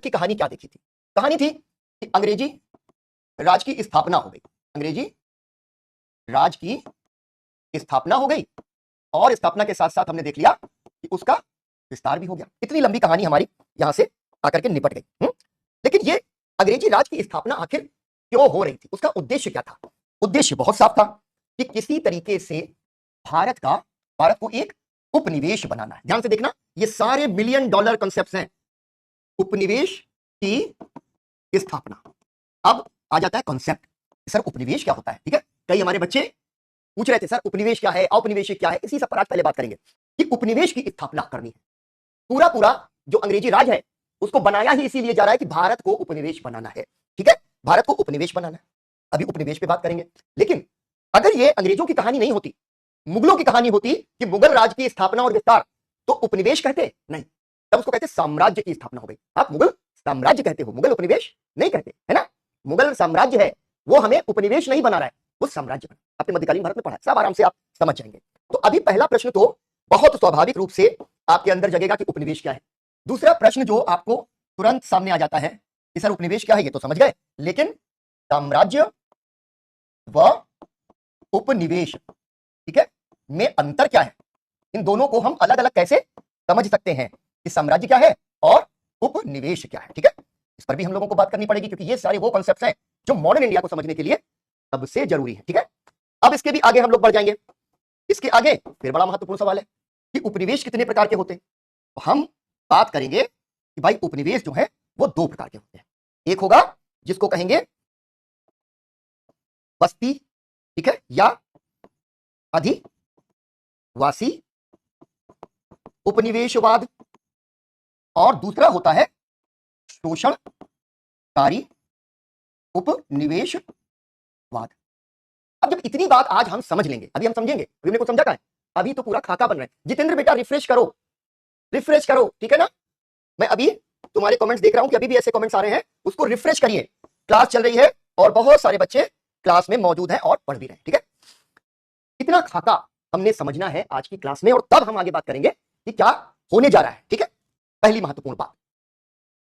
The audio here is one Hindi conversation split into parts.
तक की कहानी क्या देखी थी? कहानी थी कि अंग्रेजी राज की स्थापना हो गई, अंग्रेजी राज की स्थापना हो गई और स्थापना के साथ साथ हमने देख लिया कि उसका विस्तार भी हो गया। इतनी लंबी कहानी हमारी यहां से आकर के निपट गई। लेकिन ये अंग्रेजी राज की स्थापना आखिर क्यों हो रही थी, उसका उद्देश्य क्या था? उद्देश्य बहुत साफ था कि किसी तरीके से भारत को एक उपनिवेश बनाना है। ध्यान से देखना, ये सारे $1 बिलियन कॉन्सेप्ट्स हैं। उपनिवेश की स्थापना। अब आ जाता है कॉन्सेप्ट, सर उपनिवेश क्या होता है? ठीक है, कई हमारे बच्चे पूछ रहे थे सर उपनिवेश क्या है, औपनिवेशिक क्या है। इसी सब पर आज पहले बात करेंगे कि उपनिवेश की स्थापना करनी है। पूरा जो अंग्रेजी राज है उसको बनाया ही इसीलिए जा रहा है कि भारत को उपनिवेश बनाना है। ठीक है, भारत को उपनिवेश बनाना है। अभी उपनिवेश पे बात करेंगे। लेकिन अगर ये अंग्रेजों की कहानी नहीं होती, मुगलों की कहानी होती कि मुगल राज की स्थापना और विस्तार, तो उपनिवेश कहते नहीं, तब उसको कहते साम्राज्य की स्थापना हो गई। आप मुगल साम्राज्य कहते हो, मुगल उपनिवेश नहीं कहते, है ना। मुगल साम्राज्य है, वो हमें उपनिवेश नहीं बना रहा है, वो साम्राज्य बना। आपने मध्यकालीन भारत में पढ़ा है, सब आराम से आप समझ जाएंगे। तो अभी पहला प्रश्न तो बहुत स्वाभाविक रूप से आपके अंदर जगेगा कि उपनिवेश क्या है। दूसरा प्रश्न जो आपको तुरंत सामने आ जाता है कि सर उपनिवेश क्या है, ये तो समझ गए, लेकिन साम्राज्य व उपनिवेश, ठीक है, में अंतर क्या है? इन दोनों को हम अलग अलग कैसे समझ सकते हैं कि साम्राज्य क्या है और उपनिवेश क्या है? ठीक है, इस पर भी हम लोगों को बात करनी पड़ेगी, क्योंकि ये सारे वो कॉन्सेप्ट्स हैं जो मॉडर्न इंडिया को समझने के लिए सबसे जरूरी है। ठीक है, अब इसके भी आगे हम लोग बढ़ जाएंगे। इसके आगे फिर बड़ा महत्वपूर्ण सवाल है कि उपनिवेश कितने प्रकार के होते हैं। तो हम बात करेंगे कि भाई उपनिवेश जो है वो 2 प्रकार के होते हैं। एक होगा जिसको कहेंगे बस्ती, ठीक है, या अधिवासी उपनिवेशवाद, और दूसरा होता है शोषणकारी उपनिवेशवाद। अब जब इतनी बात आज हम समझ लेंगे, अभी हम समझेंगे, अभी हमने कुछ समझा का है, अभी तो पूरा खाका बन रहा है। जितेंद्र बेटा रिफ्रेश करो, ठीक है ना। मैं अभी तुम्हारे कमेंट्स देख रहा हूं कि अभी भी ऐसे कमेंट्स आ रहे हैं, उसको रिफ्रेश करिए। क्लास चल रही है और बहुत सारे बच्चे क्लास में मौजूद हैं और पढ़ भी रहे हैं। ठीक है, इतना खाका हमने समझना है आज की क्लास में, और तब हम आगे बात करेंगे कि क्या होने जा रहा है। ठीक है, पहली महत्वपूर्ण बात,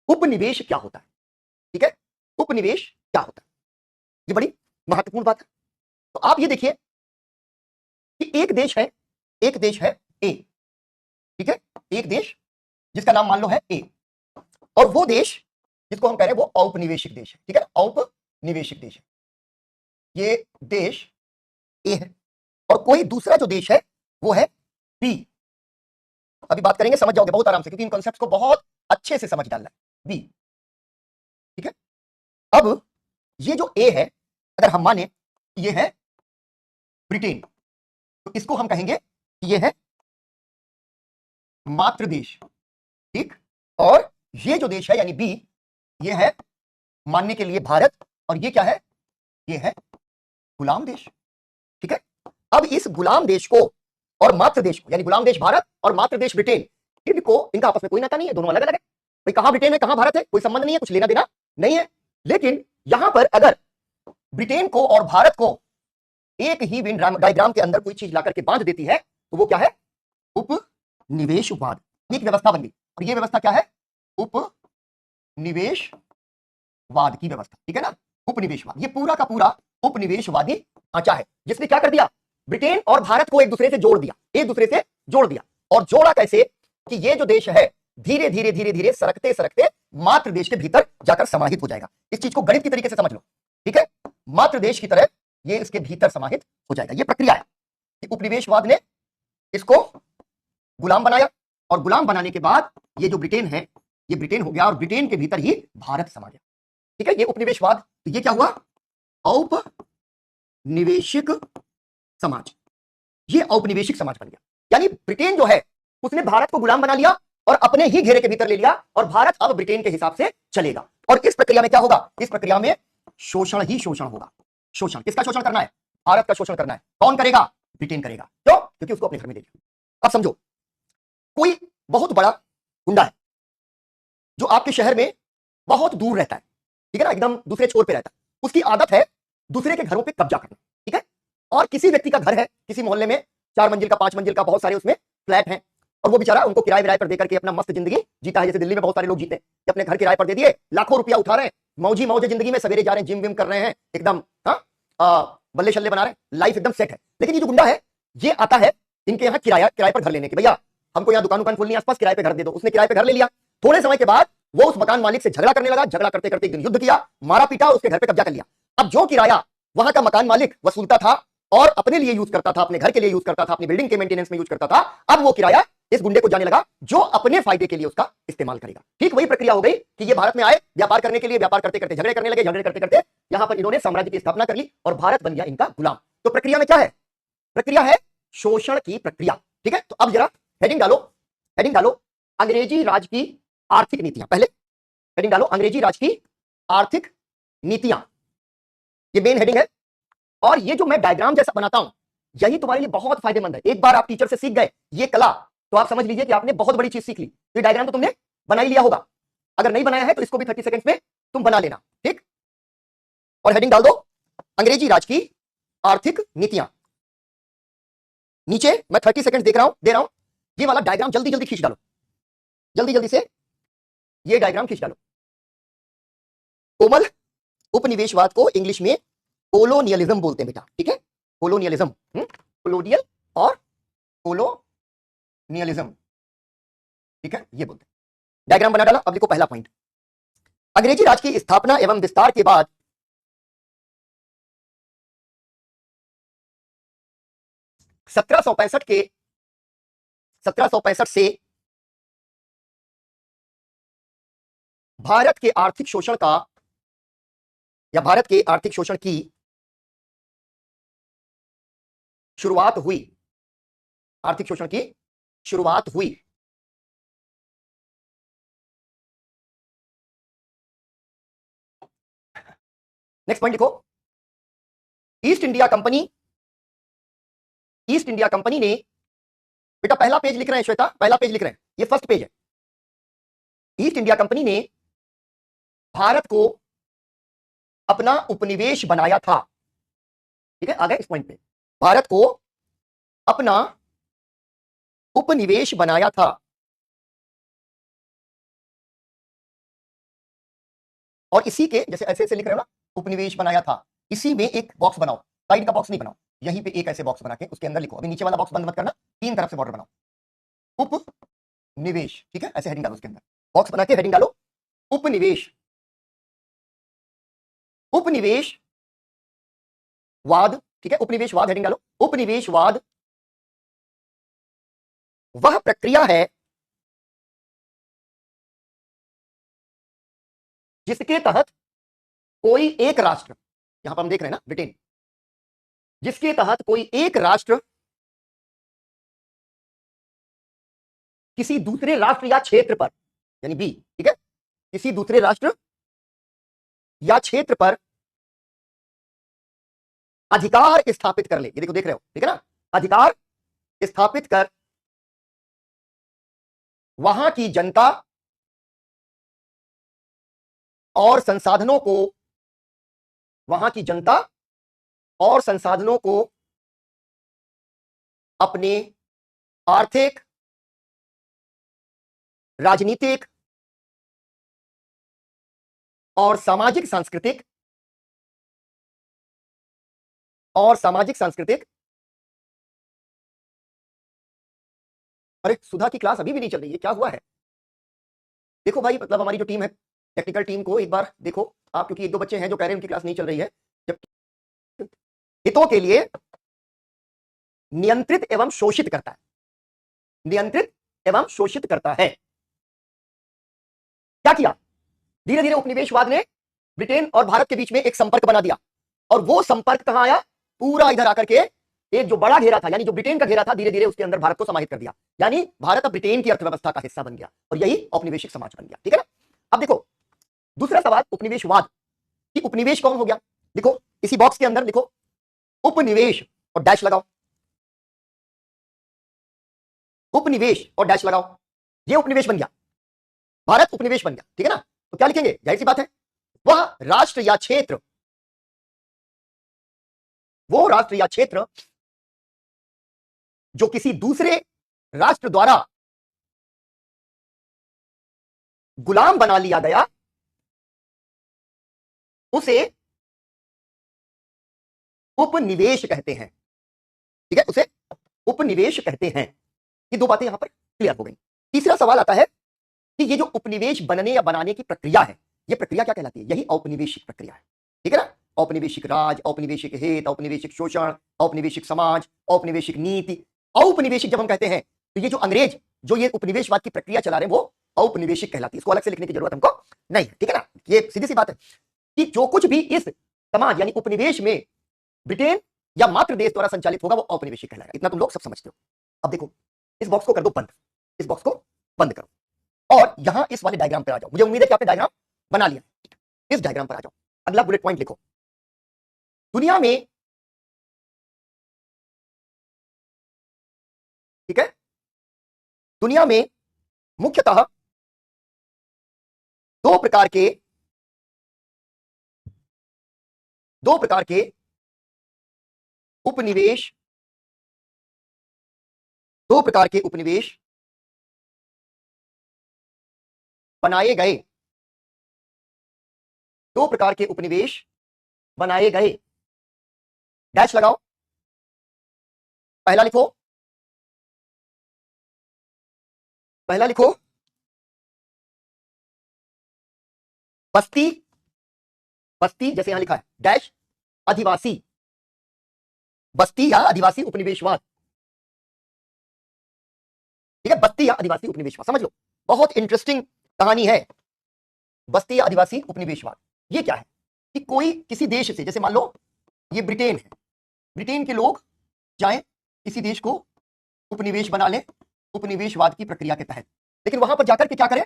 उपनिवेश क्या होता है? ठीक है, उपनिवेश क्या होता है, ये बड़ी महत्वपूर्ण बात है। तो आप ये देखिए कि एक देश है ए, ठीक है, एक देश जिसका नाम मान लो है ए, और वो देश जिसको हम कह रहे हैं वो औपनिवेशिक देश है। ठीक है, औपनिवेशिक देश है, ये देश ए है, और कोई दूसरा जो देश है वो है बी। अभी बात करेंगे, समझ जाओगे बहुत आराम से, क्योंकि इन कॉन्सेप्ट्स को बहुत अच्छे से समझ डालना है। बी, ठीक है। अब ये जो ए है, अगर हम माने ये है ब्रिटेन, तो इसको हम कहेंगे ये है मातृ देश, ठीक। और ये जो देश है यानी बी, ये है मानने के लिए भारत, और ये क्या है, ये है गुलाम देश। ठीक है, अब इस गुलाम देश को और मातृ देश को, यानी गुलाम देश भारत और मातृ देश ब्रिटेन, इनका आपस में कोई नाता नहीं है, दोनों अलग अलग है। भाई कहां ब्रिटेन है कहां भारत है, कोई संबंध नहीं है, कुछ लेना देना नहीं है। लेकिन यहां पर अगर ब्रिटेन को और भारत को एक ही वेन डायग्राम के अंदर कोई चीज ला करके बांध देती है, तो वो क्या है, उपनिवेशवाद। एक व्यवस्था बन गई, और ये व्यवस्था क्या है, उपनिवेशवाद की व्यवस्था। ठीक है ना, उपनिवेशवाद, ये पूरा का पूरा उपनिवेशवादी ढांचा है, जिसने क्या कर दिया, ब्रिटेन और भारत को एक दूसरे से जोड़ दिया। और जोड़ा कैसे कि ये जो देश है धीरे धीरे सरकते सरकते मातृ देश के भीतर जाकर समाहित हो जाएगा। इस चीज को गणित की तरीके से समझ लो, ठीक है, मातृ देश की तरह ये इसके भीतर समाहित हो जाएगा। ये प्रक्रिया है कि उपनिवेशवाद ने इसको गुलाम बनाया, और गुलाम बनाने के बाद ये जो ब्रिटेन है ये ब्रिटेन हो गया, और ब्रिटेन के भीतर ही भारत समा गया। ठीक है, ये उपनिवेशवाद। तो ये क्या हुआ, औपनिवेशिक समाज, ये औपनिवेशिक समाज बन गया। यानी ब्रिटेन जो है उसने भारत को गुलाम बना लिया और अपने ही घेरे के भीतर ले लिया, और भारत अब ब्रिटेन के हिसाब से चलेगा। और इस प्रक्रिया में क्या होगा, इस प्रक्रिया में शोषण ही शोषण होगा। शोषण, किसका शोषण करना है, भारत का शोषण करना है। कौन करेगा, ब्रिटेन करेगा। क्यों, क्योंकि उसको अपने घर में ले लिया। अब समझो, कोई बहुत बड़ा गुंडा है जो आपके शहर में बहुत दूर रहता है, ठीक है ना, एकदम दूसरे छोर पे रहता है। उसकी आदत है दूसरे के घरों पे कब्जा करना, ठीक है। और किसी व्यक्ति का घर है, किसी मोहल्ले में 4 मंजिल का 5 मंजिल का बहुत सारे उसमें फ्लैट हैं, और वो बेचारा उनको किराए विराए पर देकर के अपना मस्त जिंदगी जीता है। जैसे दिल्ली में बहुत सारे लोग जीते हैं कि अपने घर किराए पर दे दिए, लाखों रुपया उठा रहे हैं, मौजी मौज जिंदगी में, सवेरे जा रहे हैं, जिम विम कर रहे हैं, एकदम बल्ले शल्ले बना रहे हैं, लाइफ एकदम सेट है। लेकिन ये जो गुंडा है, ये आता है इनके यहाँ किराए पर घर लेने के, भैया हमको यहाँ दुकान खोलनी है आसपास, किराए पे घर दे दो। उसने किराए पे घर ले लिया। थोड़े समय के बाद वो उस मकान मालिक से झगड़ा करने लगा, झगड़ा करते करते एक दिन युद्ध किया, मारा पीटा, उसके घर पे कब्जा कर लिया। अब जो किराया वहां का मकान मालिक वसूलता था और अपने लिए यूज करता था, अपने घर के लिए यूज करता था, अपनी बिल्डिंग के मेंटेनेंस में यूज करता था, अब वो किराया इस गुंडे को जाने लगा जो अपने फायदे के लिए उसका इस्तेमाल करेगा। ठीक वही प्रक्रिया हो गई कि ये भारत में आए व्यापार करने के लिए, व्यापार करते करते झगड़े करने लगे, झगड़े करते करते यहां पर इन्होंने साम्राज्य की स्थापना कर ली और भारत बन गया इनका गुलाम। तो प्रक्रिया में क्या है? प्रक्रिया है शोषण की प्रक्रिया। ठीक है, तो अब जरा हेडिंग डालो, हेडिंग डालो अंग्रेजी राज की आर्थिक नीतियां। पहले हेडिंग डालो अंग्रेजी राज की आर्थिक नीतियां, ये मेन हेडिंग है। और ये जो मैं डायग्राम जैसा बनाता हूं, यही तुम्हारे लिए बहुत फायदेमंद है। एक बार आप टीचर से सीख गए ये कला, तो आप समझ लीजिए कि आपने बहुत बड़ी चीज सीख ली। तो ये डायग्राम तो तुमने बना ही लिया होगा, अगर नहीं बनाया है तो इसको भी 30 सेकंड्स में तुम बना लेना। ठीक, और हेडिंग डाल दो अंग्रेजी राज की आर्थिक नीतियां। नीचे मैं 30 सेकंड दे रहा हूं, ये वाला डायग्राम जल्दी जल्दी खींच डालो, जल्दी जल्दी से ये डायग्राम खींच डालो। कोमल, उपनिवेशवाद को इंग्लिश में कोलोनियलिज्म बोलते हैं बेटा। ठीक है, कोलोनियलिज्म, कोलोनियल और कोलोनियलिज्म, ठीक है, ये बोलते हैं। डायग्राम बना डाला। अब देखो पहला पॉइंट, अंग्रेजी राज की स्थापना एवं विस्तार के बाद 1765 से भारत के आर्थिक शोषण का या भारत के आर्थिक शोषण की शुरुआत हुई, आर्थिक शोषण की शुरुआत हुई। नेक्स्ट पॉइंट लिखो, ईस्ट इंडिया कंपनी ने, बेटा पहला पेज लिख रहे हैं श्वेता, पहला पेज लिख रहे हैं, ये फर्स्ट पेज है। ईस्ट इंडिया कंपनी ने भारत को अपना उपनिवेश बनाया था। ठीक है, आ गए इस पॉइंट पे, भारत को अपना उपनिवेश बनाया था। और इसी के जैसे ऐसे ऐसे लिख रहे हो ना, उपनिवेश बनाया था, इसी में एक बॉक्स बनाओ, साइड का बॉक्स नहीं बनाओ, यहीं पे एक ऐसे बॉक्स बना के उसके अंदर लिखो। अभी नीचे वाला बॉक्स बंद मत करना, तीन तरफ से बॉर्डर बनाओ, उपनिवेश। ठीक है, ऐसे हेडिंग डालो, उसके अंदर बॉक्स बना के हेडिंग डालो उपनिवेश। उपनिवेशवाद, ठीक है, उपनिवेशवाद हेडिंग डालो। उपनिवेशवाद वह प्रक्रिया है जिसके तहत कोई एक राष्ट्र, यहां पर हम देख रहे हैं ना ब्रिटेन, जिसके तहत कोई एक राष्ट्र किसी दूसरे राष्ट्र या क्षेत्र पर, यानी बी, ठीक है, किसी दूसरे राष्ट्र या क्षेत्र पर अधिकार स्थापित कर ले। ये देखो, देख रहे हो, ठीक है ना, अधिकार स्थापित कर वहां की जनता और संसाधनों को, वहां की जनता और संसाधनों को अपने आर्थिक, राजनीतिक और सामाजिक सांस्कृतिक अरे सुधा की क्लास अभी भी नहीं चल रही है, क्या हुआ है? देखो भाई, मतलब हमारी जो टीम है, टेक्निकल टीम को एक बार देखो आप, क्योंकि एक दो बच्चे हैं जो कह रहे हैं उनकी क्लास नहीं चल रही है। जब हितों के लिए नियंत्रित एवं शोषित करता है, नियंत्रित एवं शोषित करता है। क्या किया? धीरे धीरे उपनिवेशवाद ने ब्रिटेन और भारत के बीच में एक संपर्क बना दिया, और वो संपर्क कहां आया? पूरा इधर आकर के एक जो बड़ा घेरा था, यानी जो ब्रिटेन का घेरा था, धीरे धीरे उसके अंदर भारत को समाहित कर दिया, यानी भारत अब ब्रिटेन की अर्थव्यवस्था का हिस्सा बन गया, और यही औपनिवेशिक समाज बन गया। ठीक है ना? अब देखो दूसरा सवाल, उपनिवेशवाद कि उपनिवेश कौन हो गया? लिखो इसी बॉक्स के अंदर, लिखो उपनिवेश और डैश लगाओ, उपनिवेश और डैश लगाओ, ये उपनिवेश बन गया, भारत उपनिवेश बन गया। ठीक है ना? तो क्या लिखेंगे? जाहिर सी बात है, वह राष्ट्र या क्षेत्र, वो राष्ट्र या क्षेत्र जो किसी दूसरे राष्ट्र द्वारा गुलाम बना लिया गया उसे उपनिवेश कहते हैं। ठीक है, उसे उपनिवेश कहते हैं। ये दो बातें यहां पर क्लियर हो गई। तीसरा सवाल आता है कि ये जो उपनिवेश बनने या बनाने की प्रक्रिया है, ये प्रक्रिया क्या कहलाती है? यही औपनिवेशिक प्रक्रिया है। ठीक है ना? औपनिवेशिक राज, औपनिवेशिक हित, औपनिवेशिक शोषण, औपनिवेशिक समाज, औपनिवेशिक नीति। औपनिवेशिक जब हम कहते हैं तो ये जो अंग्रेज जो ये उपनिवेशवाद की प्रक्रिया चला रहे हैं वो औपनिवेशिक कहलाती है। इसको अलग से लिखने की जरूरत हमको नहीं है। ठीक है ना? ये सीधी सी बात है कि जो कुछ भी इस समाज यानी उपनिवेश में ब्रिटेन या मात्र देश द्वारा संचालित होगा वो औपनिवेशिक कहलाएगा। इतना तुम लोग सब समझते हो। अब देखो, इस बॉक्स को कर दो बंद, इस बॉक्स को बंद करो और यहां इस वाले डायग्राम पर आ जाओ। मुझे उम्मीद है कि आपने डायग्राम बना लिया। इस डायग्राम पर आ जाओ। अगला बुलेट पॉइंट लिखो। दुनिया में, ठीक है, दुनिया में मुख्यतः दो प्रकार के उपनिवेश, दो प्रकार के उपनिवेश बनाए गए, दो प्रकार के उपनिवेश बनाए गए। डैश लगाओ। पहला लिखो, पहला लिखो बस्ती, बस्ती जैसे यहां लिखा है डैश आदिवासी, बस्ती या आदिवासी उपनिवेशवाद। ठीक है, बस्ती या आदिवासी उपनिवेशवाद समझ लो, बहुत इंटरेस्टिंग कहानी है। बस्ती या आदिवासी उपनिवेशवाद ये क्या है कि कोई किसी देश से, जैसे मान लो ये ब्रिटेन है, ब्रिटेन के लोग जाएं किसी देश को उपनिवेश बना लें उपनिवेशवाद की प्रक्रिया के तहत, लेकिन वहां पर जाकर के क्या करें,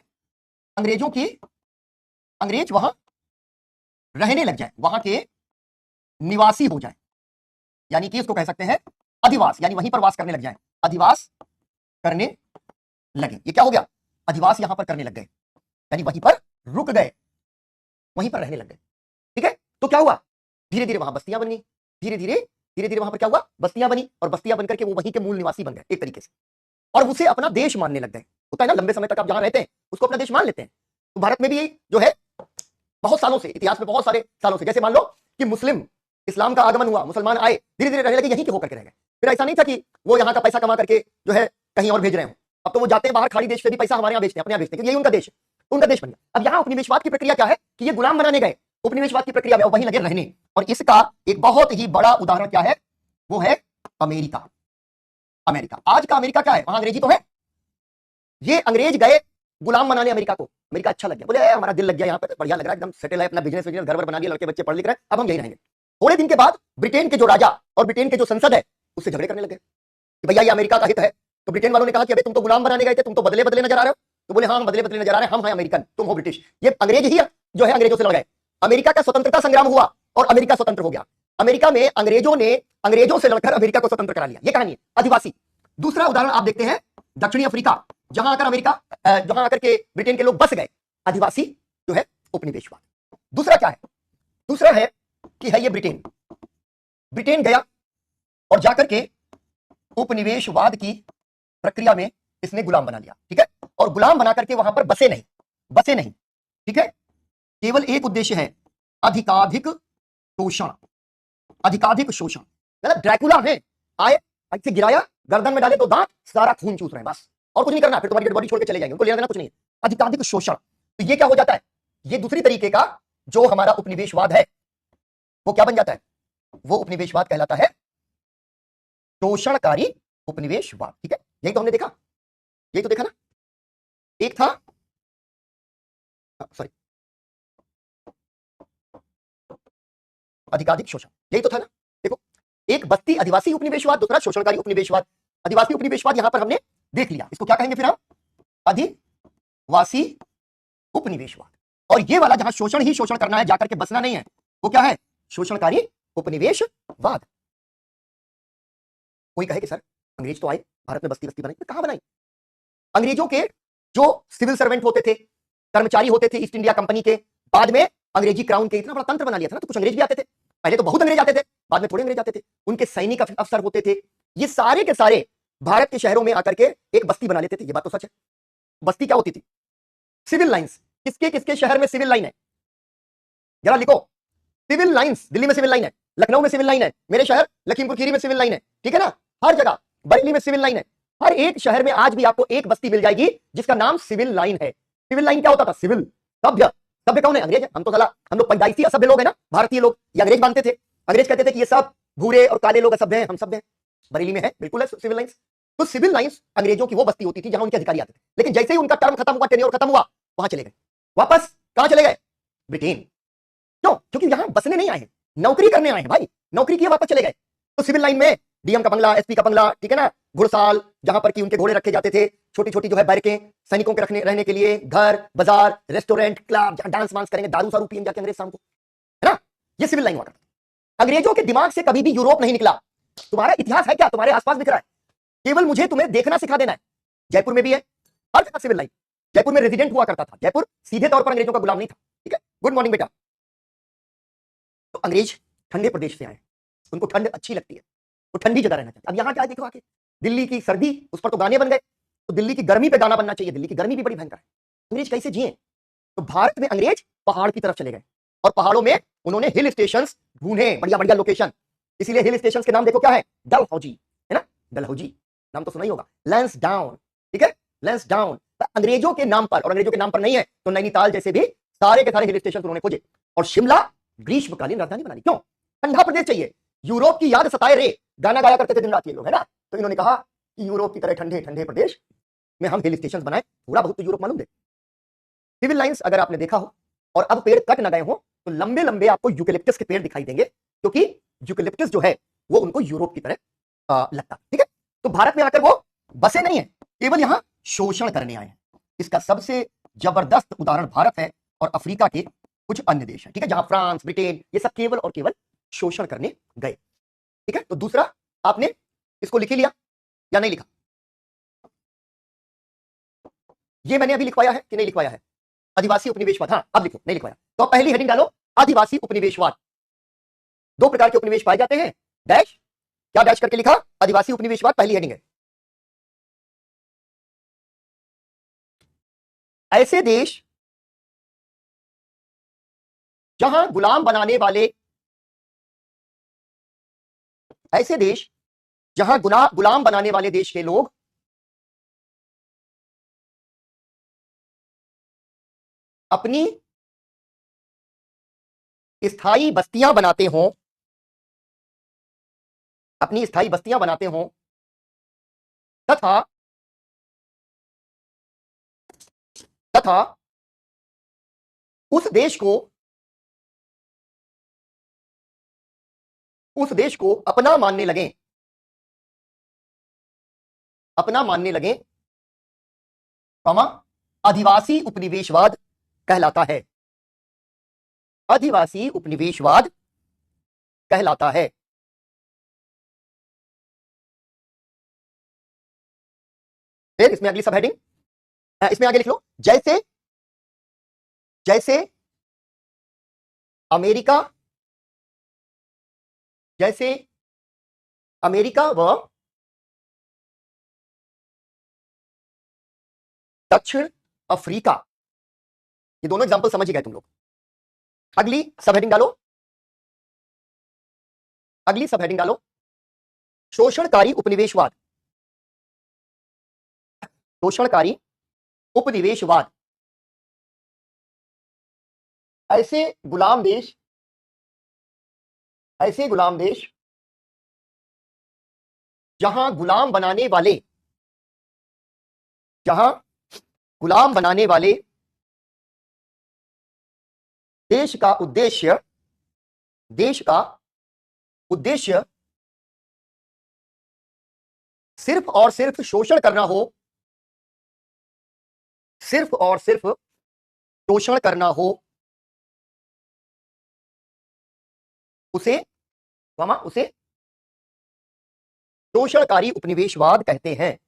अंग्रेज वहां रहने लग जाए, वहां के निवासी हो जाए, यानी कि इसको कह सकते हैं अधिवास, यानी वहीं पर वास करने लग जाए, अधिवास करने लगे। ये क्या हो गया, अधिवास यहां पर करने लग गए, यानी वहीं पर रुक गए, वहीं पर रहने लग गए। ठीक है, तो क्या हुआ, धीरे धीरे वहां बस्तियां बनी, धीरे धीरे वहां पर क्या हुआ, बस्तियां बनी, और बस्तियां बनकर के वो वहीं के मूल निवासी बन गए एक तरीके से, और उसे अपना देश मानने लग गए। होता है ना, लंबे समय तक आप जहां रहते हैं उसको अपना देश मान लेते हैं। तो भारत में भी जो है बहुत सालों से, इतिहास में बहुत सारे सालों से, जैसे मान लो कि मुस्लिम इस्लाम का आगमन हुआ, मुसलमान आए, धीरे धीरे रहने लगे, यहीं के होकर के रह गए। फिर ऐसा नहीं था कि वो यहाँ का पैसा कमा करके जो है कहीं और भेज रहे हो, अब तो वो जाते हैं बाहर, खाड़ी देश से भी पैसा हमारे यहाँ बेचते हैं, अपने यहाँ बेचते हैं, यही उनका देश है, उनका देश बन गया। अब यहाँ उपनिवेशवाद की प्रक्रिया क्या है कि ये गुलाम बनाने गए, उपनिवेशवाद की प्रक्रिया में वहीं लगे रहने। और इसका एक बहुत ही बड़ा उदाहरण क्या है, वो है अमेरिका। अमेरिका, आज का अमेरिका क्या है, वहां अंग्रेजी तो है, ये अंग्रेज गए गुलाम बनाने अमेरिका को, अमेरिका अच्छा लग गया, बोले हमारा दिल लग गया यहाँ पे, बढ़िया लग रहा है, एकदम सेटल है, अपना बिजनेस घर बना लिया, लड़के बच्चे पढ़ लिख रहे हैं, अब हम यही रहेंगे। थोड़े दिन के बाद ब्रिटेन के जो राजा और ब्रिटेन के जो संसद है उससे झगड़े करने लगे कि भैया ये अमेरिका का हित है। तो ब्रिटेन वालों ने कहा कि अबे तुम तो गुलाम बनाने गए थे, तुम तो बदले बदले नजर आ रहे हो। तो बोले हाँ हम बदले बदले नजर आ रहे हैं, हम हैं अमेरिकन, तुम हो ब्रिटिश। ये अंग्रेज ही जो है अंग्रेजों से लड़ गए। अमेरिका का स्वतंत्रता संग्राम हुआ और अमेरिका स्वतंत्र हो गया। अमेरिका में अंग्रेजों ने अंग्रेजों से लड़कर अमेरिका को स्वतंत्र करा लिया। ये कहानी है आदिवासी। दूसरा उदाहरण आप देखते हैं दक्षिणी अफ्रीका, जहां आकर के ब्रिटेन के लोग बस गए, आदिवासी जो है उपनिवेशवाद। दूसरा क्या है, दूसरा है कि है ये ब्रिटेन गया और जाकर के उपनिवेशवाद की प्रक्रिया में इसने गुलाम बना लिया। ठीक है, और गुलाम बना करके वहां पर बसे नहीं। ठीक है, केवल एक उद्देश्य है, अधिकाधिक शोषण, अधिकाधिक शोषण। मतलब ड्रैकुला है, आए ऐसे गिराया, गर्दन में डाले तो दांत, सारा खून चूस रहे हैं बस, और कुछ नहीं करना, फिर तुम्हारी डेड बॉडी छोड़ के चले जाएंगे, उनको लेना देना कुछ नहीं है। अधिकाधिक शोषण, तो ये क्या हो जाता है, ये दूसरी तरीके का जो हमारा उपनिवेशवाद है वो क्या बन जाता है, वो उपनिवेशवाद कहलाता है शोषणकारी उपनिवेशवाद। ठीक है, यही तो हमने देखा, यही तो देखा ना। एक था सॉरी अधिकाधिक शोषण, यही तो था ना। देखो, एक बस्ती आदिवासी उपनिवेशवाद, दूसरा शोषणकारी उपनिवेशवाद। आदिवासी उपनिवेशवाद यहां पर हमने देख लिया, इसको क्या कहेंगे फिर हम, आदिवासी उपनिवेशवाद। और ये वाला जहां शोषण ही शोषण करना है, जाकर के बसना नहीं है, वो क्या है, शोषणकारी उपनिवेशवाद। कोई कहे कि सर अंग्रेज तो आए, भारत में बस्ती बनाई, कहां बनाई? अंग्रेजों के जो सिविल सर्वेंट होते थे, कर्मचारी होते थे ईस्ट इंडिया कंपनी के, बाद में अंग्रेजी क्राउन के इतना बड़ा तंत्र बना लिया था ना, तो कुछ अंग्रेज भी आते थे। पहले तो बहुत अंग्रेज आते थे, बाद में थोड़े अंग्रेज आते थे, उनके सैनिक अफसर होते थे। ये सारे के सारे भारत के शहरों में आकर के एक बस्ती बना लेते थे। ये बात तो सच है। बस्ती क्या होती थी, सिविल लाइंस, किसके किसके शहर में सिविल लाइन है? जरा लिखो। सिविल लाइंस, दिल्ली में सिविल लाइन है, लखनऊ में सिविल लाइन है, मेरे शहर लखीमपुर खीरी में सिविल लाइन है, ठीक है ना, हर जगह, बरेली में सिविल लाइन है। हर एक शहर में आज भी आपको एक बस्ती मिल जाएगी जिसका नाम सिविल लाइन है। सिविल लाइन क्या होता था? सिविल, सभ्य। सभ्य कौन है? अंग्रेज है। हम लोग पैदाइशी असभ्य लोग है ना, भारतीय लोग, ये अंग्रेज मानते थे। अंग्रेज कहते थे कि ये सब भूरे और काले लोग असभ्य हैं, हम सभ्य हैं। बरेली में है, बिल्कुल है सिविल लाइंस। तो सिविल लाइंस अंग्रेजों की वो बस्ती होती थी जहां उनके अधिकारी आते थे, लेकिन जैसे ही उनका टर्म खत्म हुआ, टेन्योर खत्म हुआ, वहां चले गए, वापस कहां चले गए? ब्रिटेन। क्यों? क्योंकि यहां बसने नहीं आए हैं, नौकरी करने आए हैं भाई, नौकरी किए वापस चले गए। तो सिविल लाइन में डीएम का बंगला, एसपी का बंगला, ठीक है ना, घुड़साल, जहां पर कि उनके घोड़े रखे जाते थे, छोटी छोटी जो है बैरकें सैनिकों के रहने के लिए, घर, बाजार, रेस्टोरेंट, क्लब, जहां डांस वांस करेंगे, दारू सारू पियेंगे जाके अंग्रेज शाम को, है ना, ये सिविल लाइन हुआ करता। अंग्रेजों के दिमाग से कभी भी यूरोप नहीं निकला। तुम्हारा इतिहास है क्या? तुम्हारे आसपास दिख रहा है, केवल मुझे तुम्हें देखना सिखा देना है। जयपुर में भी है, हर जगह सिविल लाइन। जयपुर में रेजिडेंट हुआ करता था, जयपुर सीधे तौर पर अंग्रेजों का गुलाम नहीं था, ठीक है। गुड मॉर्निंग बेटा। तो अंग्रेज ठंडे प्रदेश से आए, उनको ठंड अच्छी लगती है, तो ठंडी जगह रहना चाहते। अब यहां क्या देखो आके, दिल्ली की सर्दी, उस पर तो गाने बन गए, तो दिल्ली की गर्मी पे गाना बनना चाहिए, दिल्ली की गर्मी भी बड़ी भयंकर है। अंग्रेज कैसे जिए? तो भारत में अंग्रेज पहाड़ की तरफ चले गए और पहाड़ों में उन्होंने हिल स्टेशंस ढूंढे, बढ़िया बढ़िया लोकेशन। इसीलिए हिल स्टेशंस के नाम देखो क्या है? डलहौजी, है ना, डलहौजी नाम तो सुना ही होगा। लैंसडाउन, ठीक है, लैंसडाउन अंग्रेजों के नाम पर, और अंग्रेजों के नाम पर नहीं है तो नैनीताल जैसे भी सारे के सारे हिल स्टेशन उन्होंने खोजे, और शिमला ग्रीष्मकालीन राजधानी बना ली। क्यों? ठंडा प्रदेश चाहिए, यूरोप की याद सताए रे, गाना गाया करते थे दिन रात ये लोग, है ना। तो इन्होंने कहा कि यूरोप की तरह ठंडे ठंडे प्रदेश में हम हिल स्टेशन बनाए, थोड़ा बहुत तो यूरोप मालूम दे। सिविल लाइंस अगर आपने देखा हो और अब पेड़ कट न गए हो तो लंबे लंबे आपको यूकेलिप्टस के पेड़ दिखाई देंगे, क्योंकि यूकेलिप्टस जो है वो उनको यूरोप की तरह लगता, ठीक है। तो भारत में आकर वो बसे नहीं है, केवल यहां शोषण करने आए हैं। इसका सबसे जबरदस्त उदाहरण भारत है और अफ्रीका के कुछ अन्य देश हैं, ठीक है, जहां फ्रांस, ब्रिटेन, ये सब केवल और केवल शोषण करने गए, ठीक है। तो दूसरा, आपने इसको लिख ही लिया या नहीं लिखा? ये मैंने अभी लिखवाया है कि नहीं लिखवाया है? आदिवासी उपनिवेशवाद, हाँ अब लिखो, नहीं लिखवाया तो पहली हेडिंग डालो, आदिवासी उपनिवेशवाद। दो प्रकार के उपनिवेश पाए जाते हैं, डैश, क्या डैश करके लिखा? आदिवासी उपनिवेशवाद पहली हेडिंग है। ऐसे देश जहां गुलाम बनाने वाले, ऐसे देश जहां गुलाम बनाने वाले देश के लोग अपनी स्थायी बस्तियां बनाते हों, अपनी स्थायी बस्तियां बनाते हों, तथा तथा उस देश को अपना मानने लगे, अपना मानने लगे, आदिवासी उपनिवेशवाद कहलाता है, आदिवासी उपनिवेशवाद कहलाता है। फिर इसमें अगली सब हेडिंग, इसमें आगे लिख लो, जैसे जैसे अमेरिका, जैसे अमेरिका व दक्षिण अफ्रीका, ये दोनों एग्जांपल समझ ही गए तुम लोग। अगली सब हेडिंग डालो, अगली सब हेडिंग डालो, शोषणकारी उपनिवेशवाद, शोषणकारी उपनिवेशवाद। ऐसे गुलाम देश, ऐसे गुलाम देश जहां गुलाम बनाने वाले, जहां गुलाम बनाने वाले देश का उद्देश्य, देश का उद्देश्य सिर्फ और सिर्फ शोषण करना हो, सिर्फ और सिर्फ शोषण करना हो, उसे शोषणकारी उपनिवेशवाद कहते हैं,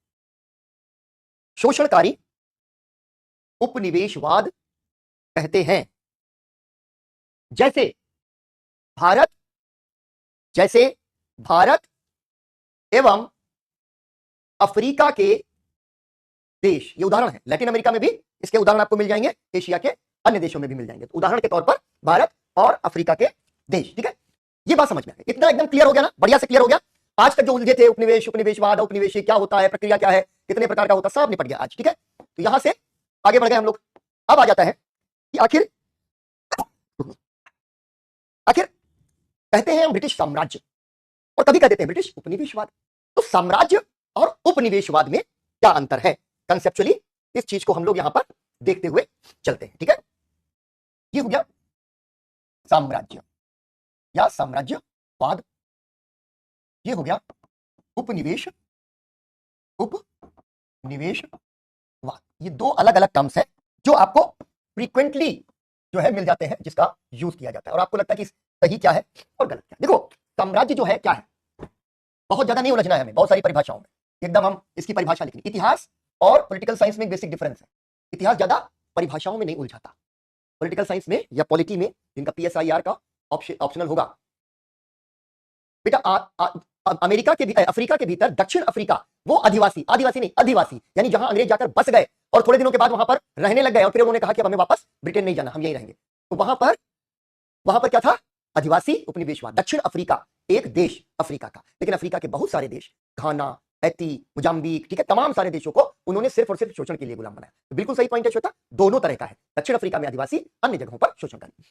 शोषणकारी उपनिवेशवाद कहते हैं। जैसे भारत, जैसे भारत एवं अफ्रीका के देश, ये उदाहरण है। लैटिन अमेरिका में भी इसके उदाहरण आपको मिल जाएंगे, एशिया के अन्य देशों में भी मिल जाएंगे। तो उदाहरण के तौर पर भारत और अफ्रीका के देश। ठीक है, ये बात समझ में आ गई, इतना एकदम क्लियर हो गया ना, बढ़िया से क्लियर हो गया। आज तक जो उलझे थे उपनिवेश, उपनिवेशवाद, उपनिवेशी क्या होता है, प्रक्रिया क्या है, कितने प्रकार का होता है, सब निपट गया आज। ठीक है, तो यहां से आगे बढ़ गए हम लोग। अब आ जाता है कि आखिर कहते हैं हम ब्रिटिश साम्राज्य और कभी कहते हैं ब्रिटिश उपनिवेशवाद। तो साम्राज्य और उपनिवेशवाद में क्या अंतर है कंसेप्चुअली, इस चीज को हम लोग यहां पर देखते हुए चलते हैं। ठीक है, ये हो गया साम्राज्य या साम्राज्यवाद, ये हो गया उपनिवेशवाद। ये दो अलग अलग टर्म्स है जो आपको फ्रीक्वेंटली जो है मिल जाते हैं, जिसका यूज किया जाता है और आपको लगता है कि सही क्या है और गलत क्या है। देखो, साम्राज्य जो है क्या है, बहुत ज्यादा नहीं उलझना है हमें बहुत सारी परिभाषाओं में, एकदम हम इसकी परिभाषा लिखनी। इतिहास और पॉलिटिकल साइंस में एक बेसिक डिफरेंस है, इतिहास ज्यादा परिभाषाओं में नहीं उलझाता। पॉलिटिकल साइंस में या पॉलिटी में, जिनका PSIR का ऑप्शनल होगा बेटा, अमेरिका के अफ्रीका के भीतर दक्षिण अफ्रीका, वो आदिवासी नहीं अधिवासी, यानी जहां अंग्रेज जाकर बस गए और थोड़े दिनों के बाद वहां पर रहने लग गए और फिर उन्होंने कहा कि हमें वापस ब्रिटेन नहीं जाना, हम यहीं रहेंगे। तो वहां पर क्या था, आदिवासी उपनिवेशवाद। दक्षिण अफ्रीका एक देश अफ्रीका का, लेकिन अफ्रीका के बहुत सारे देश, घाना, हैती, मोजाम्बिक, ठीक है, तमाम सारे देशों को उन्होंने सिर्फ और सिर्फ शोषण के लिए गुलाम बनाया। तो बिल्कुल सही पॉइंट है श्वेता, दोनों तरह का है, दक्षिण अफ्रीका में आदिवासी, अन्य जगहों पर शोषण करना।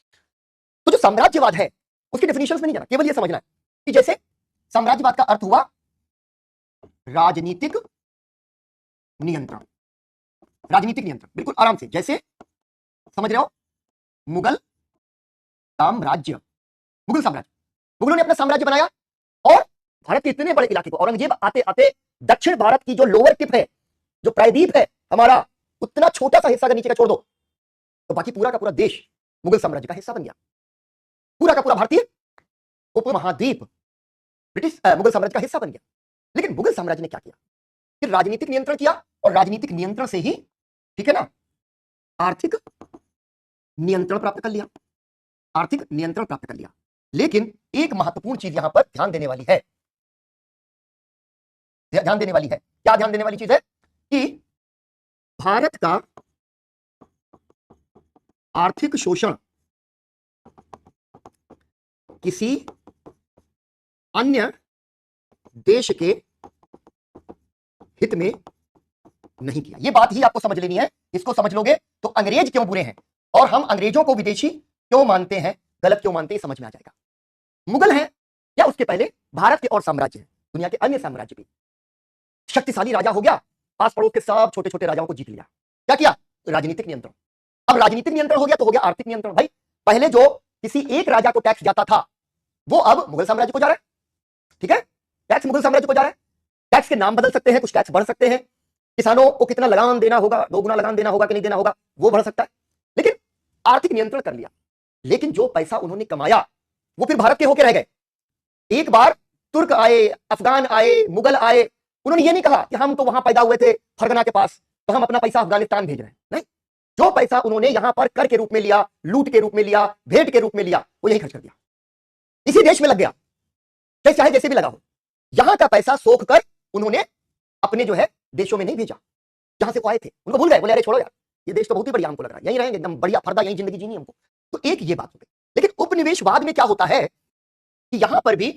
तो जो साम्राज्यवाद है उसके डेफिनेशंस में नहीं जाना, केवल ये समझना है कि जैसे साम्राज्यवाद का अर्थ हुआ राजनीतिक नियंत्रण, राजनीतिक नियंत्रण, बिल्कुल आराम से, जैसे समझ रहे हो मुगल साम्राज्य, मुगलों ने अपना साम्राज्य बनाया और भारत के इतने बड़े इलाके को, औरंगजेब आते आते दक्षिण भारत की जो लोअर टिप है, जो प्रायद्वीप है हमारा, उतना छोटा सा हिस्सा अगर नीचे का छोड़ दो तो बाकी पूरा का पूरा देश मुगल साम्राज्य का हिस्सा बन गया। पूरा का पूरा भारतीय उपमहाद्वीप ब्रिटिश मुगल साम्राज्य का हिस्सा बन गया। लेकिन मुगल साम्राज्य ने क्या किया, फिर राजनीतिक नियंत्रण किया और राजनीतिक नियंत्रण से ही, ठीक है ना, आर्थिक नियंत्रण प्राप्त कर लिया, आर्थिक नियंत्रण प्राप्त कर लिया। लेकिन एक महत्वपूर्ण चीज यहां पर ध्यान देने वाली है, क्या ध्यान देने वाली चीज है कि भारत का आर्थिक शोषण किसी अन्य देश के हित में नहीं किया। यह बात ही आपको समझ लेनी है, इसको समझ लोगे तो अंग्रेज क्यों बुरे हैं और हम अंग्रेजों को विदेशी क्यों मानते हैं, गलत क्यों मानते हैं, समझ में आ जाएगा। मुगल हैं या उसके पहले भारत के और साम्राज्य हैं, दुनिया के अन्य साम्राज्य भी, शक्तिशाली राजा हो गया, पास पड़ोस के सब छोटे छोटे राजाओं को जीत लिया, क्या किया, राजनीतिक नियंत्रण। अब राजनीतिक नियंत्रण हो गया तो हो गया आर्थिक नियंत्रण। भाई पहले जो किसी एक राजा को टैक्स जाता था वो अब मुगल साम्राज्य को जा रहा है, ठीक है, टैक्स मुगल साम्राज्य को जा रहा है। टैक्स के नाम बदल सकते हैं, कुछ टैक्स बढ़ सकते हैं, किसानों को कितना लगान देना होगा, 2 गुना लगान देना होगा कि नहीं देना होगा, वो बढ़ सकता है, लेकिन आर्थिक नियंत्रण कर लिया। लेकिन जो पैसा उन्होंने कमाया वो फिर भारत के होके रह गए। एक बार तुर्क आए, अफगान आए, मुगल आए, उन्होंने ये नहीं कहा कि हम तो वहां पैदा हुए थे फरगना के पास तो हम अपना पैसा अफगानिस्तान भेज रहे हैं, नहीं, जो पैसा उन्होंने यहां पर कर के रूप में लिया, लूट के रूप में लिया, भेंट के रूप में लिया, वो यही खर्च कर दिया, इसी देश में लग गया, चाहे जैसे भी लगा हो। यहां का पैसा सोख कर उन्होंने अपने जो है देशों में नहीं भेजा, जहां से वो आए थे, उनको भूल गए, बोले अरे छोड़ो यार ये देश तो बहुत ही बढ़िया हमको लग रहा है, यहीं रहेंगे एकदम बढ़िया फरदा, यहीं जिंदगी जीनी हमको। तो एक ये बात हो गई। लेकिन उपनिवेशवाद में क्या होता है कि यहां पर भी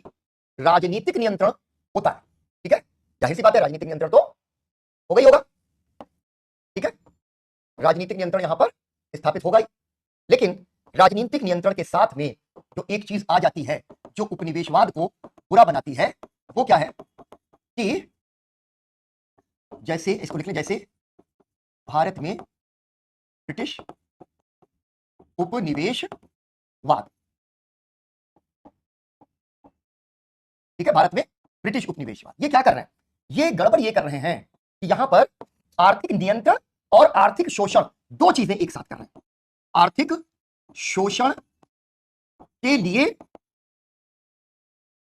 राजनीतिक नियंत्रण होता है, ठीक है, जाहिर सी बात है राजनीतिक नियंत्रण तो हो गई होगा, ठीक है, राजनीतिक नियंत्रण यहां पर स्थापित होगा ही। लेकिन राजनीतिक नियंत्रण के साथ में जो एक चीज आ जाती है जो उपनिवेशवाद को बुरा बनाती है, वो क्या है कि जैसे इसको लिख लें, जैसे भारत में ब्रिटिश उपनिवेशवाद, ठीक है, भारत में ब्रिटिश उपनिवेशवाद, ये क्या कर रहे हैं, ये गड़बड़ ये कर रहे हैं कि यहां पर आर्थिक नियंत्रण और आर्थिक शोषण दो चीजें एक साथ कर रहे हैं। आर्थिक शोषण के लिए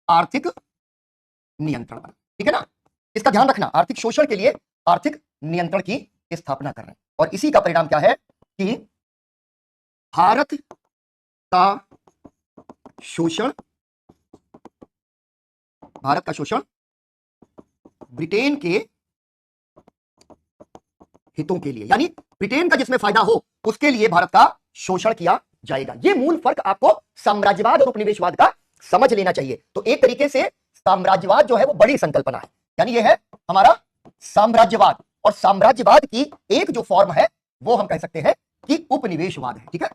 आर्थिक नियंत्रण, ठीक है ना, इसका ध्यान रखना, आर्थिक शोषण के लिए आर्थिक नियंत्रण की स्थापना कर रहे हैं। और इसी का परिणाम क्या है कि भारत का शोषण, ब्रिटेन के हितों के लिए, यानी ब्रिटेन का जिसमें फायदा हो उसके लिए भारत का शोषण किया जाएगा। ये मूल फर्क आपको साम्राज्यवाद और उपनिवेशवाद का समझ लेना चाहिए। तो एक तरीके से साम्राज्यवाद जो है वो बड़ी संकल्पना है, यानी ये है हमारा साम्राज्यवाद, और साम्राज्यवाद की एक जो फॉर्म है वो हम कह सकते हैं कि उपनिवेशवाद है। ठीक है,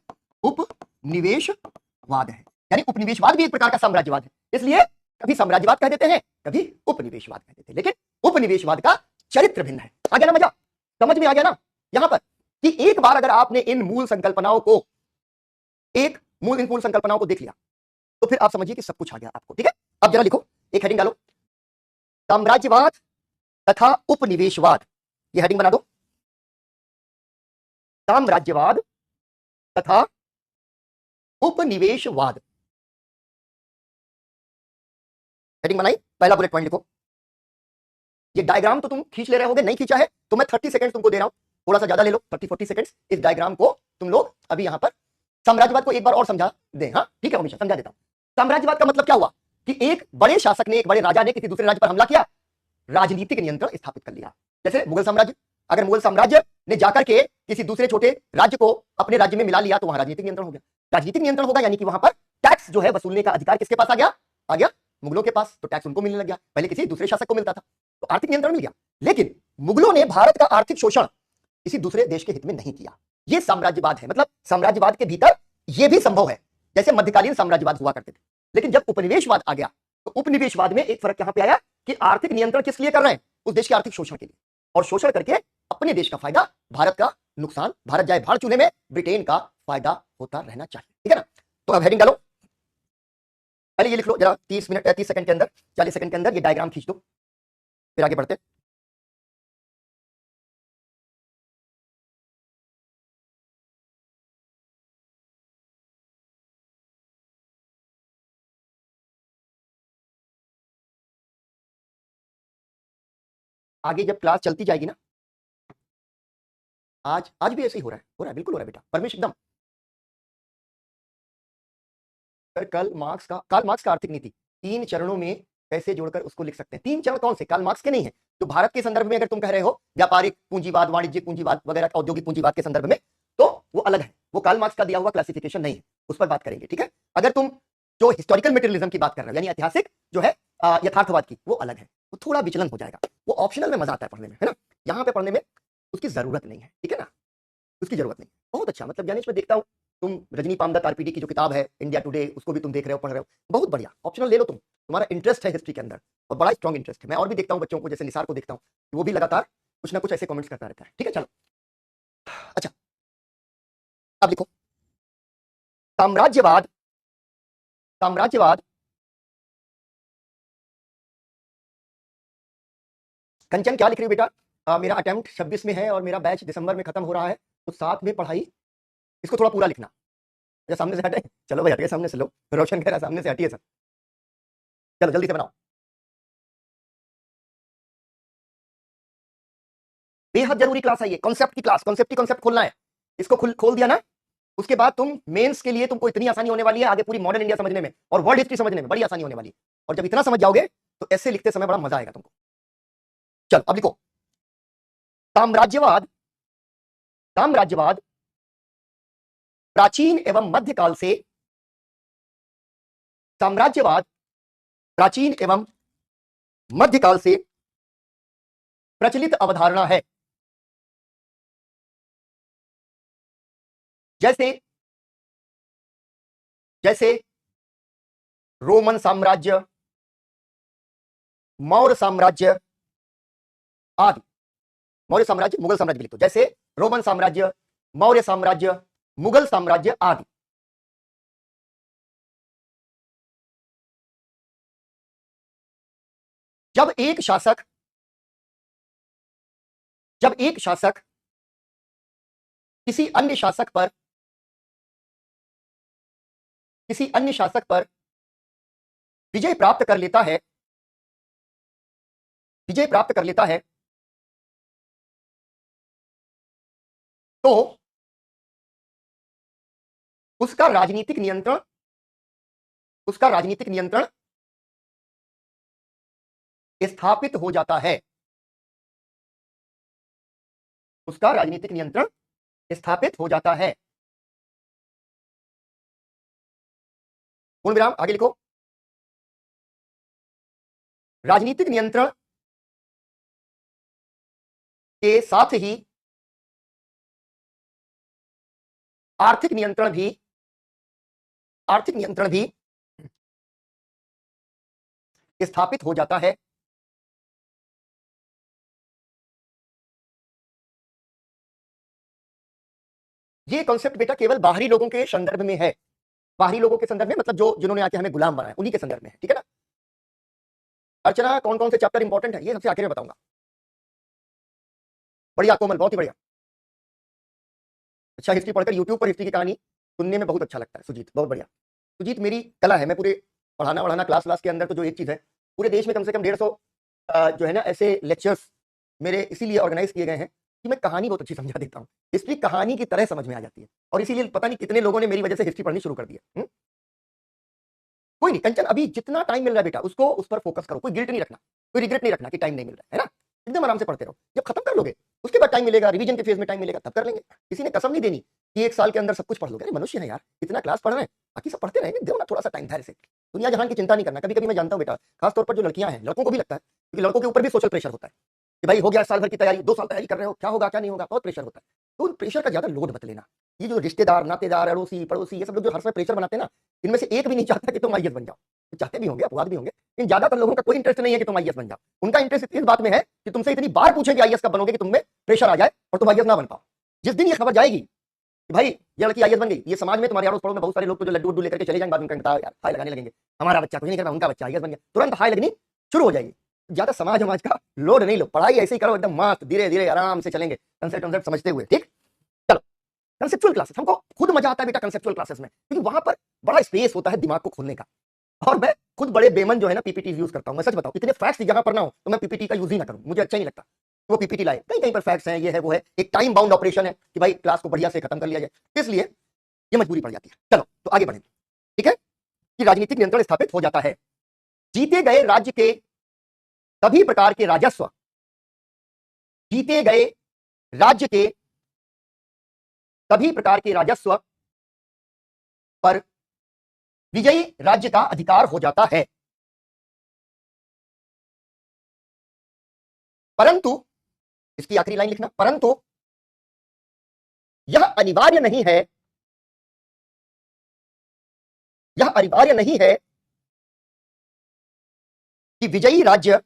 उपनिवेशवाद है, यानी उपनिवेशवाद भी एक प्रकार का साम्राज्यवाद है, इसलिए कभी साम्राज्यवाद कह देते हैं, कभी उपनिवेशवाद कह देते हैं, लेकिन उपनिवेशवाद का चरित्र भिन्न है। आ गया ना मजा, समझ में आ गया ना यहां पर कि एक बार अगर आपने इन मूल संकल्पनाओं को देख लिया तो फिर आप समझिए कि सब कुछ आ गया आपको। ठीक है, अब जरा लिखो, एक हेडिंग डालो, साम्राज्यवाद तथा उपनिवेशवाद, ये हेडिंग बना दो, साम्राज्यवाद तथा उपनिवेशवाद। हेडिंग बनाई, पहला बुलेट पॉइंट लिखो। ये डायग्राम तो तुम खींच ले रहे होगे, नहीं खींचा है तो मैं 30 सेकंड तुमको दे रहा हूं, थोड़ा सा ज्यादा ले लो, 30-40 सेकंड्स। इस डायग्राम को तुम लोग अभी यहां पर साम्राज्यवाद को एक बार और समझा दें। हाँ ठीक है, हमेशा समझा देता हूं। साम्राज्यवाद का मतलब क्या हुआ कि एक बड़े शासक ने, एक बड़े राजा ने किसी दूसरे राज्य पर हमला किया, राजनीतिक नियंत्रण स्थापित कर लिया। जैसे मुगल साम्राज्य, अगर मुगल साम्राज्य ने जाकर के किसी दूसरे छोटे राज्य को अपने राज्य में मिला लिया तो वहां राजनीतिक नियंत्रण हो गया। राजनीतिक नियंत्रण होगा यानी कि वहां पर टैक्स जो है वसूलने का अधिकार किसके पास आ गया मुगलों के पास, तो टैक्स उनको मिलने लग गया, पहले किसी दूसरे शासक को मिलता था, तो आर्थिक नियंत्रण मिल गया। लेकिन मुगलों ने भारत का आर्थिक शोषण किसी दूसरे देश के हित में नहीं किया। यह साम्राज्यवाद है, मतलब साम्राज्यवाद के भीतर यह भी संभव है, जैसे मध्यकालीन साम्राज्यवाद हुआ करते थे। लेकिन जब उपनिवेशवाद आ गया तो उपनिवेशवाद में एक फर्क यहां पे आया कि आर्थिक नियंत्रण किस लिए कर रहे हैं, उस देश के आर्थिक शोषण के लिए, और शोषण करके अपने देश का फायदा, भारत का नुकसान, भारत जाए भाड़ चूल्हे में, ब्रिटेन का फायदा होता रहना चाहिए। ठीक है ना, तो अब हेडिंग डालो, पहले ये लिख लो जरा, 30 सेकंड के अंदर, 40 सेकंड के अंदर ये डायग्राम खींच दो, फिर आगे बढ़ते। आगे जब क्लास चलती जाएगी ना, आज भी ऐसे ही हो रहा है, बिल्कुल हो रहा है बेटा, परमेश एकदम। कार्ल मार्क्स का आर्थिक नीति 3 चरणों में कैसे जोड़कर उसको लिख सकते हैं। 3 चरण कौन से, कार्ल मार्क्स के नहीं है। तो भारत के संदर्भ में अगर तुम कह रहे हो व्यापारिक पूंजीवाद, वाणिज्यिक पूंजीवाद वगैरह, औद्योगिक पूंजीवाद के संदर्भ में, तो वो अलग है, वो कार्ल मार्क्स का दिया हुआ क्लासिफिकेशन नहीं है, उस पर बात करेंगे। ठीक है, अगर तुम जो हिस्टोरिकल मटेरियलिज्म की बात कर रहे हो, यानी ऐतिहासिक जो है यथार्थवाद की, वो अलग है, वो थोड़ा विचलन हो जाएगा, वो ऑप्शनल में मजा आता है पढ़ने में, है ना। यहाँ पे पढ़ने में उसकी जरूरत नहीं है, ठीक है ना, उसकी जरूरत नहीं। बहुत अच्छा, मतलब ज्ञानेश मैं देखता हूँ तुम रजनी पामदत्त आरपीडी की जो किताब है इंडिया टुडे, उसको भी तुम देख रहे हो, पढ़ रहे हो, बहुत बढ़िया, ऑप्शनल ले लो तुम, तुम्हारा इंटरेस्ट है हिस्ट्री के अंदर और बड़ा स्ट्रॉन्ग इंटरेस्ट है। मैं और भी देखता हूँ बच्चों को, जैसे निसार को देखता हूँ, वो भी लगातार कुछ ना कुछ ऐसे कमेंट्स करता रहता है। ठीक है, चलो अच्छा, अब लिखो, साम्राज्यवाद, साम्राज्यवाद कंचन क्या लिख रही हो बेटा? मेरा अटेम्प्ट 26 में है और मेरा बैच दिसंबर में खत्म हो रहा है, तो साथ में पढ़ाई, इसको थोड़ा पूरा लिखना। अच्छा सामने से हटे, चलो भाई हटिए सामने से, लो रोशन कह रहा सामने से हटिए सर, चलो जल्दी से बनाओ। बेहद जरूरी क्लास है ये, कॉन्सेप्ट की क्लास, कॉन्सेप्ट की कॉन्सेप्ट खोलना है, इसको खोल दिया ना, उसके बाद तुम मेंस के लिए तुमको इतनी आसानी होने वाली है आगे पूरी मॉडर्न इंडिया समझने में और वर्ल्ड हिस्ट्री समझने में बड़ी आसानी होने वाली है। और जब इतना समझ जाओगे तो ऐसे लिखते समय बड़ा मजा आएगा तुमको। चलो अब लिखो, साम्राज्यवाद, साम्राज्यवाद प्राचीन एवं मध्यकाल से, साम्राज्यवाद प्राचीन एवं मध्यकाल से प्रचलित अवधारणा है। जैसे जैसे रोमन साम्राज्य, मौर्य साम्राज्य आदि, मौर्य साम्राज्य, मुगल साम्राज्य लिख दो, जैसे रोमन साम्राज्य, मौर्य साम्राज्य, मुगल साम्राज्य आदि। जब एक शासक, जब एक शासक किसी अन्य शासक पर, किसी अन्य शासक पर विजय प्राप्त कर लेता है, विजय प्राप्त कर लेता है, तो उसका राजनीतिक नियंत्रण, उसका राजनीतिक नियंत्रण स्थापित हो जाता है। उसका राजनीतिक नियंत्रण स्थापित हो जाता है। पूर्ण विराम, आगे लिखो। राजनीतिक नियंत्रण के साथ ही आर्थिक नियंत्रण भी स्थापित हो जाता है। ये कॉन्सेप्ट बेटा केवल बाहरी लोगों के संदर्भ में है। बाहरी लोगों के संदर्भ में मतलब जो जिन्होंने आके हमें गुलाम बनाया उन्हीं के संदर्भ में है, ठीक है ना। अर्चना, कौन कौन से चैप्टर इंपॉर्टेंट है ये सबसे आखिर में बताऊंगा। बढ़िया कोमल, बहुत ही बढ़िया। अच्छा, हिस्ट्री पढ़कर यूट्यूब पर हिस्ट्री की कहानी सुनने में बहुत अच्छा लगता है। सुजीत, बहुत बढ़िया। सुजीत, मेरी कला है, मैं पूरे पढ़ाना क्लास के अंदर तो जो एक चीज है, पूरे देश में कम से कम 150 जो है ना ऐसे लेक्चर्स मेरे इसीलिए ऑर्गेनाइज किए गए हैं कि मैं कहानी बहुत अच्छी समझा देता हूँ। हिस्ट्री कहानी की तरह समझ में आ जाती है, और इसीलिए पता नहीं कितने लोगों ने मेरी वजह से हिस्ट्री पढ़नी शुरू कर दिया। कोई नहीं कंचन, अभी जितना टाइम मिल रहा है बेटा उसको उस पर फोकस करो। कोई गिल्ट नहीं रखना, कोई रिग्रेट नहीं रखना कि टाइम नहीं मिल रहा है ना। एकदम आराम से पढ़ते रहो। जब खत्म कर लोगे उसके बाद टाइम मिलेगा, रिवीजन के फेज में टाइम मिलेगा, तब कर लेंगे। किसी ने कसम नहीं देनी कि 1 साल के अंदर सब कुछ पढ़ लोगे। अरे मनुष्य है यार, इतना क्लास पढ़ रहे हैं, बाकी सब पढ़ते रहेंगे। दो ना थोड़ा सा टाइम धैर्य से। दुनिया जहान की चिंता नहीं करना। कभी कभी मैं जानता हूँ बेटा, खासतौर पर जो लड़कियां हैं, लड़कों को भी लगता है, क्योंकि लड़कों के ऊपर भी सोशल प्रेशर होता है कि भाई हो गया साल भर की तैयारी, 2 साल तैयारी कर रहे हो, क्या होगा क्या नहीं होगा, बहुत प्रेशर होता है। तो उन प्रेशर का ज्यादा लोड मत लेना। ये जो रिश्तेदार, नातेदार, अड़ोसी पड़ोसी, ये सब लोग जो हर समय प्रेशर बनाते हैं ना, इनमें से एक भी नहीं चाहता कि तुम आईएएस बन जाओ। चाहते भी होंगे, अपवाद भी होंगे, लेकिन ज्यादातर लोगों का कोई इंटरेस्ट नहीं है कि तुम आईएएस बन जाओ। उनका इंटरेस्ट इस बात में है कि तुमसे इतनी बार पूछेंगे आईएएस कब बनोगे कि तुम में प्रेशर आ जाए और तुम आईएएस ना बन पाओ। जिस दिन ये खबर जाएगी कि भाई ये लड़की आईएएस बन गई, ये समाज में तुम्हारे अड़ोस पड़ोस में बहुत सारे लोग तो जो लड्डू लेकर के चले जाएंगे, बाद में बताओ यार हाई लगाने लगेंगे, हमारा बच्चा कुछ नहीं करता, उनका बच्चा आईएएस बन गया, तुरंत हाई लगनी शुरू हो जाएगी। ज्यादा समाज का लोड नहीं लो, पढ़ाई ऐसे ही करो, एकदम मस्त धीरे धीरे आराम से चलेंगे, कंसेप्ट समझते हुए। ठीक, चलो कंसेप्चुअल क्लासेस, हमको खुद मजा आता है बेटा कंसेप्चुअल क्लासेस में, क्योंकि वहां पर बड़ा स्पेस होता है दिमाग को खोलने का। और मैं खुद बड़े बेमन जो है ना पीपीटी यूज करता हूं। मैं सच बताऊं, इतने फैक्ट्स जहां पर ना हो तो मैं पीपीटी का यूज ही ना करूं, मुझे अच्छा ही नहीं लगता। वो पीपीटी लाए, कहीं कहीं पर फैक्ट्स हैं, ये है वो है, एक टाइम बाउंड ऑपरेशन है कि भाई क्लास को बढ़िया से खत्म कर लिया जाए, इसलिए ये मजबूरी पड़ जाती है। चलो तो आगे बढ़े। ठीक है, कि राजनीतिक नियंत्रण स्थापित हो जाता है। जीते गए राज्य के सभी प्रकार के राजस्व, जीते गए राज्य के सभी प्रकार के राजस्व पर विजयी राज्य का अधिकार हो जाता है। परंतु, इसकी आखिरी लाइन लिखना, परंतु यह अनिवार्य नहीं है, यह अनिवार्य नहीं है कि विजयी राज्य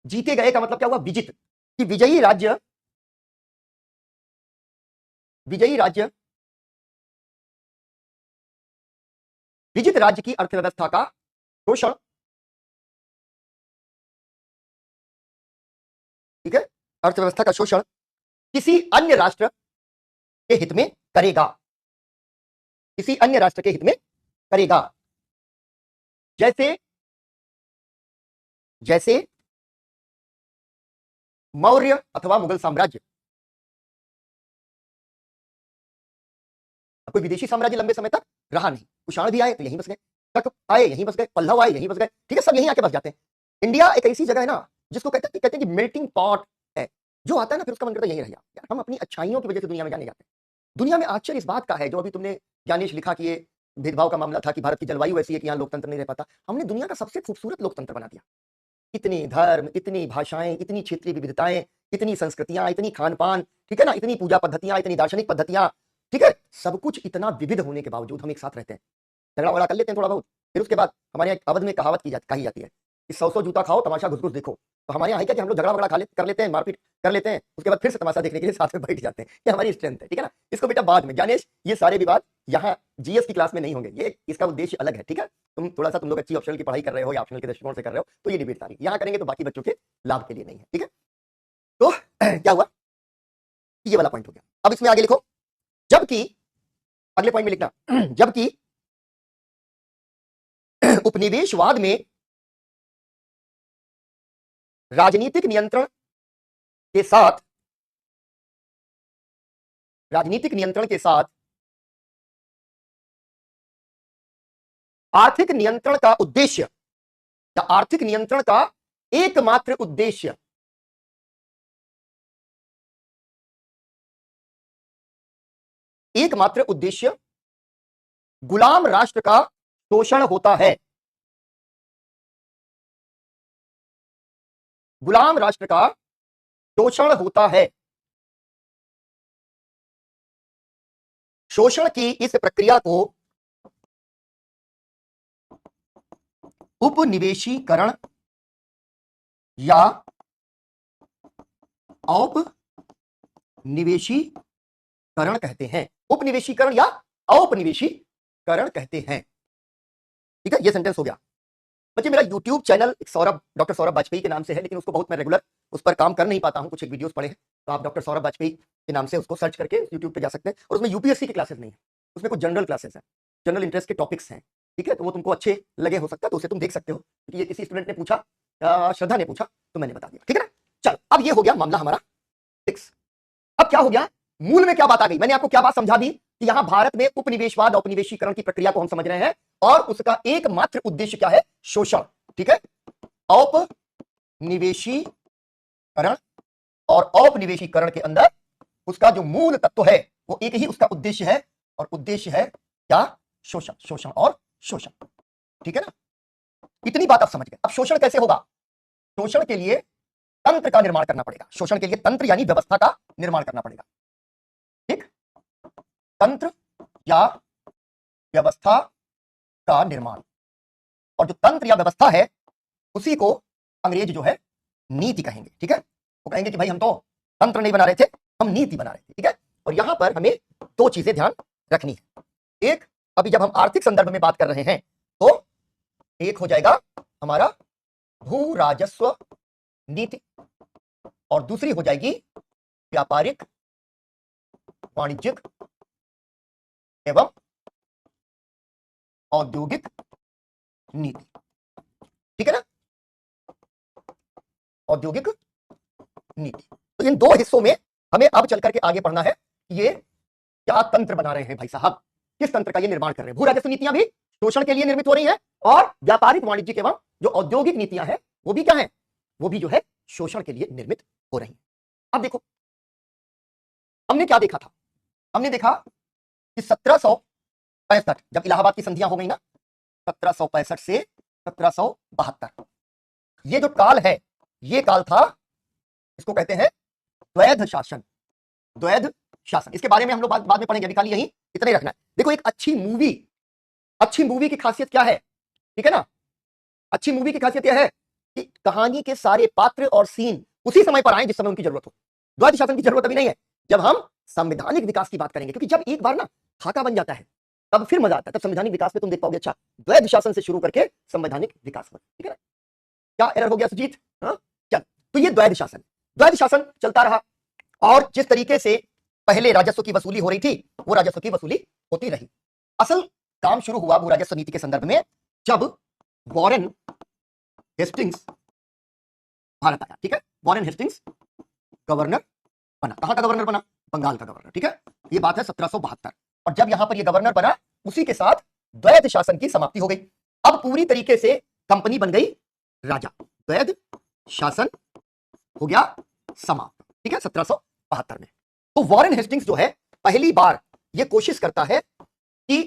जीते गए का मतलब क्या हुआ, विजित, कि विजयी राज्य विजित राज्य की अर्थव्यवस्था का शोषण, ठीक है, अर्थव्यवस्था का शोषण किसी अन्य राष्ट्र के हित में करेगा, किसी अन्य राष्ट्र के हित में करेगा। जैसे मौर्य अथवा मुगल साम्राज्य। कोई विदेशी साम्राज्य लंबे समय तक रहा नहीं, कुषाण भी आए तो यहीं बस गए, शक आए यहीं बस गए, पल्लव आए यहीं बस गए, ठीक है, सब यहीं आके बस जाते हैं। इंडिया एक ऐसी जगह है ना जिसको कहते हैं कि मेल्टिंग पॉट है। जो आता है ना फिर उसका मन करता है यहीं रह जाए यार। हम अपनी अच्छाइयों की वजह से दुनिया में जाने जाते हैं। दुनिया में आश्चर्य इस बात का है, जो अभी तुमने ज्ञानेश लिखा कि ये भेदभाव का मामला था कि भारत की जलवायु ऐसी है कि यहाँ लोकतंत्र नहीं रह पाता। हमने दुनिया का सबसे खूबसूरत लोकतंत्र बना दिया। इतने धर्म, इतनी भाषाएं, इतनी क्षेत्रीय विविधताएं, इतनी संस्कृतियां, इतनी खान पान, ठीक है ना, इतनी पूजा पद्धतियां, इतनी दार्शनिक पद्धतियां, ठीक है, सब कुछ इतना विविध होने के बावजूद हम एक साथ रहते हैं। झगड़ा वगड़ा कर लेते हैं थोड़ा बहुत, फिर उसके बाद हमारे यहाँ अवध में कहावत कही जाती है कि 100 जूता खाओ तमाशा घुस घुस देखो। तो हमारे यहाँ है क्या कि हम लोग झगड़ा वगड़ा कर लेते हैं, मारपीट कर लेते हैं, उसके बाद फिर से तमाशा देखने के लिए साथ में बैठ जाते हैं। ये हमारी स्ट्रेंथ है, ठीक है ना। इसको बेटा बाद में ज्ञानेश, ये सारे विवाद यहाँ जीएस की क्लास में नहीं होंगे, ये इसका उद्देश्य अलग है, ठीक है। तुम थोड़ा सा, तुम लोग अच्छी ऑप्शनल की पढ़ाई कर रहे हो या ऑप्शनल के दृष्टिकोण से कर रहे हो, तो ये डिबेट सारी यहाँ करेंगे तो बाकी बच्चों के लाभ के लिए नहीं है, ठीक है। तो क्या हुआ, ये वाला पॉइंट हो गया। अब इसमें आगे लिखो, जबकि अगले पॉइंट में लिखना, जबकि उपनिवेशवाद में राजनीतिक नियंत्रण के साथ आर्थिक नियंत्रण का उद्देश्य या आर्थिक नियंत्रण का एकमात्र उद्देश्य गुलाम राष्ट्र का शोषण होता है। गुलाम राष्ट्र का शोषण होता है। शोषण की इस प्रक्रिया को उपनिवेशीकरण या औपनिवेशीकरण कहते हैं। उपनिवेशीकरण या औपनिवेशीकरण कहते हैं। ठीक है, ये सेंटेंस हो गया। बच्चे मेरा YouTube channel doctor Saurabh Vajpayee के नाम से है, लेकिन उसको बहुत मैं रेगुलर उस पर काम कर नहीं पाता हूं। कुछ एक वीडियोस पड़े हैं, तो आप डॉक्टर सौरभ वाजपेयी के नाम से उसको सर्च करके YouTube पे जा सकते हैं। और उसमें यूपीएससी की क्लासेस नहीं है, उसमें कुछ जनरल क्लासेस हैं, जनरल इंटरेस्ट के टॉपिक्स हैं। ठीक है, तो वो तुमको अच्छे लगे हो सकता है, तो उसे तुम देख सकते हो। क्योंकि ये किसी स्टूडेंट ने पूछा, श्रद्धा ने पूछा, तो मैंने बता दिया। ठीक है ना। चलो, अब ये हो गया मामला हमारा 6। अब क्या हो गया, मूल में क्या बात आ गई, मैंने आपको क्या बात समझा दी कि यहां भारत में उपनिवेशवाद औपनिवेशीकरण की प्रक्रिया को हम समझ रहे हैं, और उसका एकमात्र उद्देश्य क्या है, शोषण। ठीक है, औपनिवेशीकरण, और औपनिवेशीकरण के अंदर उसका जो मूल तत्व है वो एक ही उसका उद्देश्य है, और उद्देश्य है क्या, शोषण। शोषण और शोषण। ठीक है ना, इतनी बात आप समझ गए। अब शोषण कैसे होगा, शोषण के लिए तंत्र का निर्माण करना पड़ेगा। शोषण के लिए तंत्र यानी व्यवस्था का निर्माण करना पड़ेगा। ठीक, तंत्र या व्यवस्था का निर्माण, और जो तंत्र या व्यवस्था है उसी को अंग्रेज जो है नीति कहेंगे। ठीक है, वो कहेंगे कि भाई हम तो तंत्र नहीं बना रहे थे, हम नीति बना रहे थे। ठीक है, और यहां पर हमें 2 चीजें ध्यान रखनी है। एक, अभी जब हम आर्थिक संदर्भ में बात कर रहे हैं तो एक हो जाएगा हमारा भू राजस्व नीति, और दूसरी हो जाएगी व्यापारिक वाणिज्यिक एवं औद्योगिक नीति। ठीक है ना, औद्योगिक नीति। तो इन 2 हिस्सों में हमें अब चल करके आगे पढ़ना है, ये क्या तंत्र बना रहे हैं भाई साहब, किस तंत्र का ये निर्माण कर रहे हैं। भू राजस्व नीतियां भी शोषण के लिए निर्मित हो रही हैं, और व्यापारिक वाणिज्यिक एवं जो औद्योगिक नीतियां हैं वो भी क्या है, वो भी जो है शोषण के लिए निर्मित हो रही हैं। अब देखो, हमने क्या देखा था, हमने देखा कि 1765 जब इलाहाबाद की संधियां हो गई ना, 1765 से 1772, ये जो काल है, ये काल था, इसको कहते हैं द्वैध शासन। द्वैध शासन, इसके बारे में हम लोग बाद में पढ़ेंगे, अभी खाली यही इतना ही रखना है। देखो, एक अच्छी मूवी की खासियत क्या है, ठीक है ना, अच्छी मूवी की खासियत यह है कि कहानी के सारे पात्र और सीन उसी समय पर आए जिस समय उनकी जरूरत हो। द्वैध शासन की जरूरत अभी नहीं है, जब हम संवैधानिक विकास की बात करेंगे, क्योंकि जब एक बार ना खाका बन जाता है तब फिर मजा आता है, तब संवैधानिक विकास में तुम देख पाओगे अच्छा द्वैध शासन से शुरू करके संवैधानिक विकास में। ठीक है ना, क्या एरर हो गया सुजीत, हाँ चल। तो ये द्वैध शासन चलता रहा, और जिस तरीके से पहले राजस्व की वसूली हो रही थी वो राजस्व की वसूली होती रही। असल काम शुरू हुआ भू राजस्व नीति के संदर्भ में जब वॉरेन हेस्टिंग्स भारत आया। ठीक है, वॉरेन हेस्टिंग्स गवर्नर बना। कहां का गवर्नर बना, बंगाल का गवर्नर। ठीक है, ये बात है 1772, और जब यहां पर ये गवर्नर बना उसी के साथ द्वैध शासन की समाप्ति हो गई। अब पूरी तरीके से कंपनी बन गई राजा, द्वैध शासन हो गया समाप्त। ठीक है, 1772 में। तो वॉरेन हेस्टिंग्स जो है पहली बार ये कोशिश करता है कि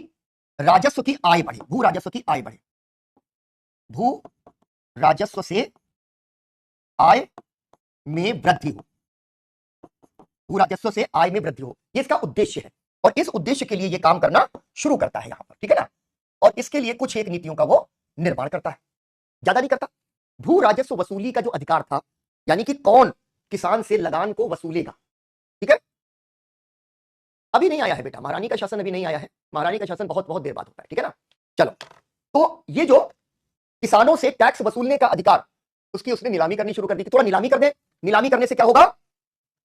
राजस्व की आय बढ़े, भू राजस्व की आय बढ़े, भू राजस्व से आय में वृद्धि हो, भू राजस्व से आय में वृद्धि हो, ये इसका उद्देश्य है, और इस उद्देश्य के लिए ये काम करना शुरू करता है यहां पर। ठीक है ना, और इसके लिए कुछ एक नीतियों का वो निर्माण करता है, ज्यादा नहीं करता। भू राजस्व वसूली का जो अधिकार था, यानी कि कौन किसान से लगान को वसूलेगा, ठीक है, अभी नहीं आया है बेटा, महारानी का शासन अभी नहीं आया है, महारानी का शासन बहुत बहुत देर बाद होता है। ठीक है ना, चलो, तो ये जो किसानों से टैक्स वसूलने का अधिकार, उसकी उसने नीलामी करनी शुरू कर दी कि थोड़ा नीलामी कर दे। नीलामी करने से क्या होगा,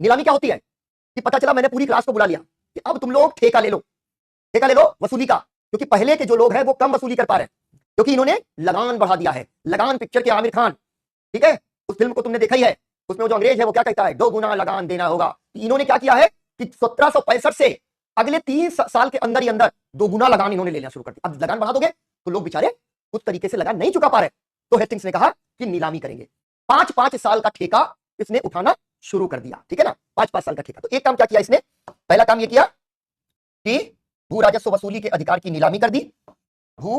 नीलामी क्या होती है कि पता चला, मैंने पूरी क्लास को बुला लिया कि अब तुम लोग ठेका ले लो वसूली का, क्योंकि पहले के जो लोग हैं वो कम वसूली कर पा रहे हैं, क्योंकि इन्होंने लगान बढ़ा दिया है। लगान पिक्चर के आमिर खान, ठीक है, उस फिल्म को तुमने देखा ही है, उसमें जो अंग्रेज है वो क्या कहता है, 2 गुना लगान देना होगा। इन्होंने क्या किया है कि 1765 से अगले 3 साल के अंदर ही अंदर 2 गुना लगान इन्होंने लेना शुरू कर दिया। अब लगान बढ़ा दोगे तो लोग बेचारे उस तरीके से लगान नहीं चुका पा रहे, तो हेस्टिंग्स ने कहा कि नीलामी करेंगे। 5-5 साल का ठेका इसने उठाना शुरू कर दिया, ठीक है ना, 5-5 साल का ठेका। तो एक काम क्या किया इसने, पहला काम यह किया कि भू राजस्व वसूली के अधिकार की नीलामी कर दी, भू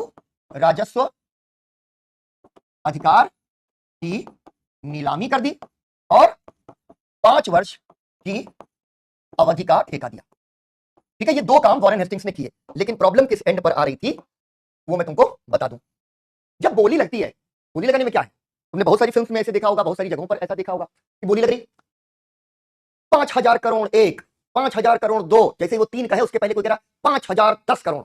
राजस्व अधिकार की नीलामी कर दी और 5 वर्ष की अवधि का ठेका दिया, ठीक है। ये दो काम वॉरेन हेस्टिंग्स ने किए, लेकिन प्रॉब्लम किस एंड पर आ रही थी वो मैं तुमको बता दूं। जब बोली लगती है, बोली लगाने में क्या है, तुमने बहुत सारी फिल्म्स में ऐसे देखा होगा, बहुत सारी जगहों पर ऐसा देखा होगा कि बोली लग रही 5,000 करोड़ 1, 5,000 करोड़ 2, जैसे वो 3 कहे उसके पहले कोई कह रहा 5,010 करोड़,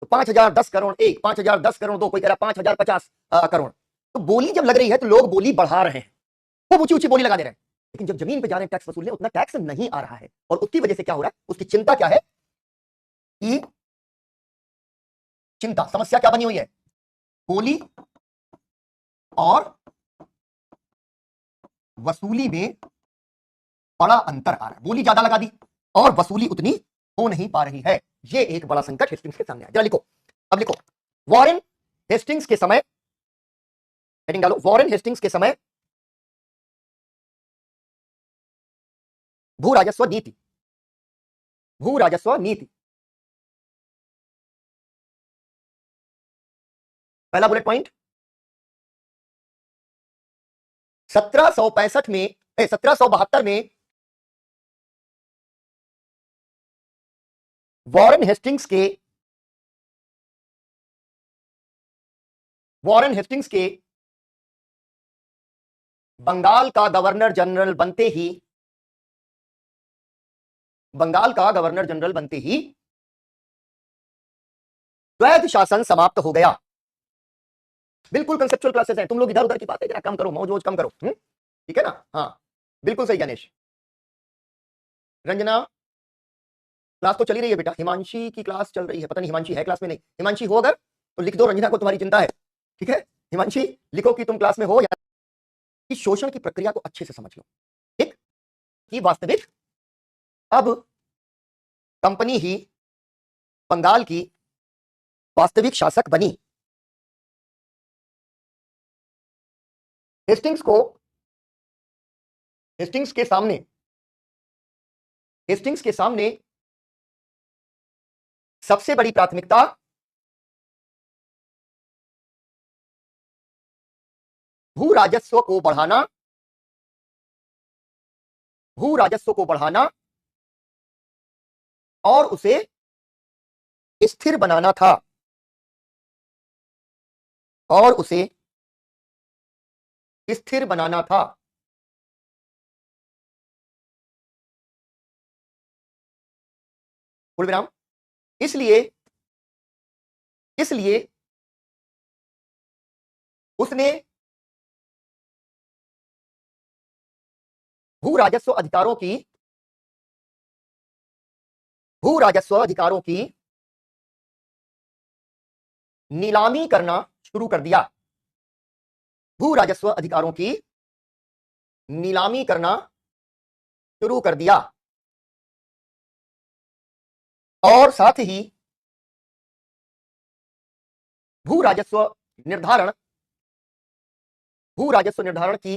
तो 5,010 करोड़ 1, 5,010 करोड़ 2, कोई कह रहा 5,050 करोड़। तो बोली जब लग रही है तो लोग बोली बढ़ा रहे हैं, खूब ऊंची ऊंची बोली लगा दे रहे हैं, लेकिन जब जमीन पे जा रहे हैं टैक्स वसूलने उतना टैक्स नहीं आ रहा है, और उसकी वजह से क्या हो रहा है, उसकी चिंता क्या है कि चिंता समस्या क्या बनी हुई है, बोली और वसूली में बड़ा अंतर आ रहा है, बोली ज्यादा लगा दी और वसूली उतनी हो नहीं पा रही है। ये एक बड़ा संकट हेस्टिंग्स के सामने है। जरा लिखो, अब लिखो, वॉरेन हेस्टिंग्स के समय, हेडिंग डालो, वॉरेन हेस्टिंग्स के समय भू राजस्व नीति, भू राजस्व नीति, पहला बुलेट पॉइंट 1765 में 1772 में वॉरेन हेस्टिंग्स के बंगाल का गवर्नर जनरल बनते ही, बंगाल का गवर्नर जनरल बनते ही द्वैध शासन समाप्त हो गया। बिल्कुल कंसेप्चुअल क्लासेस हैं, तुम लोग इधर उधर की बातें जरा कम करो, मौज कम करो, ठीक है ना। हाँ बिल्कुल सही गणेश। रंजना क्लास तो चली रही है बेटा, हिमांशी की क्लास चल रही है, पता नहीं हिमांशी है क्लास में, नहीं हिमांशी हो अगर तो लिख दो, रंजना को तुम्हारी चिंता है, ठीक है। हिमांशी लिखो कि तुम क्लास में हो, या कि शोषण की प्रक्रिया को अच्छे से समझ लो, ठीक, कि वास्तविक अब कंपनी ही बंगाल की वास्तविक शासक बनी। हेस्टिंग्स के सामने सबसे बड़ी प्राथमिकता भू राजस्व को बढ़ाना और उसे स्थिर बनाना था, पूर्ण विराम। इसलिए उसने भू राजस्व अधिकारों की नीलामी करना शुरू कर दिया, भू राजस्व अधिकारों की नीलामी करना शुरू कर दिया, और साथ ही भू राजस्व निर्धारण की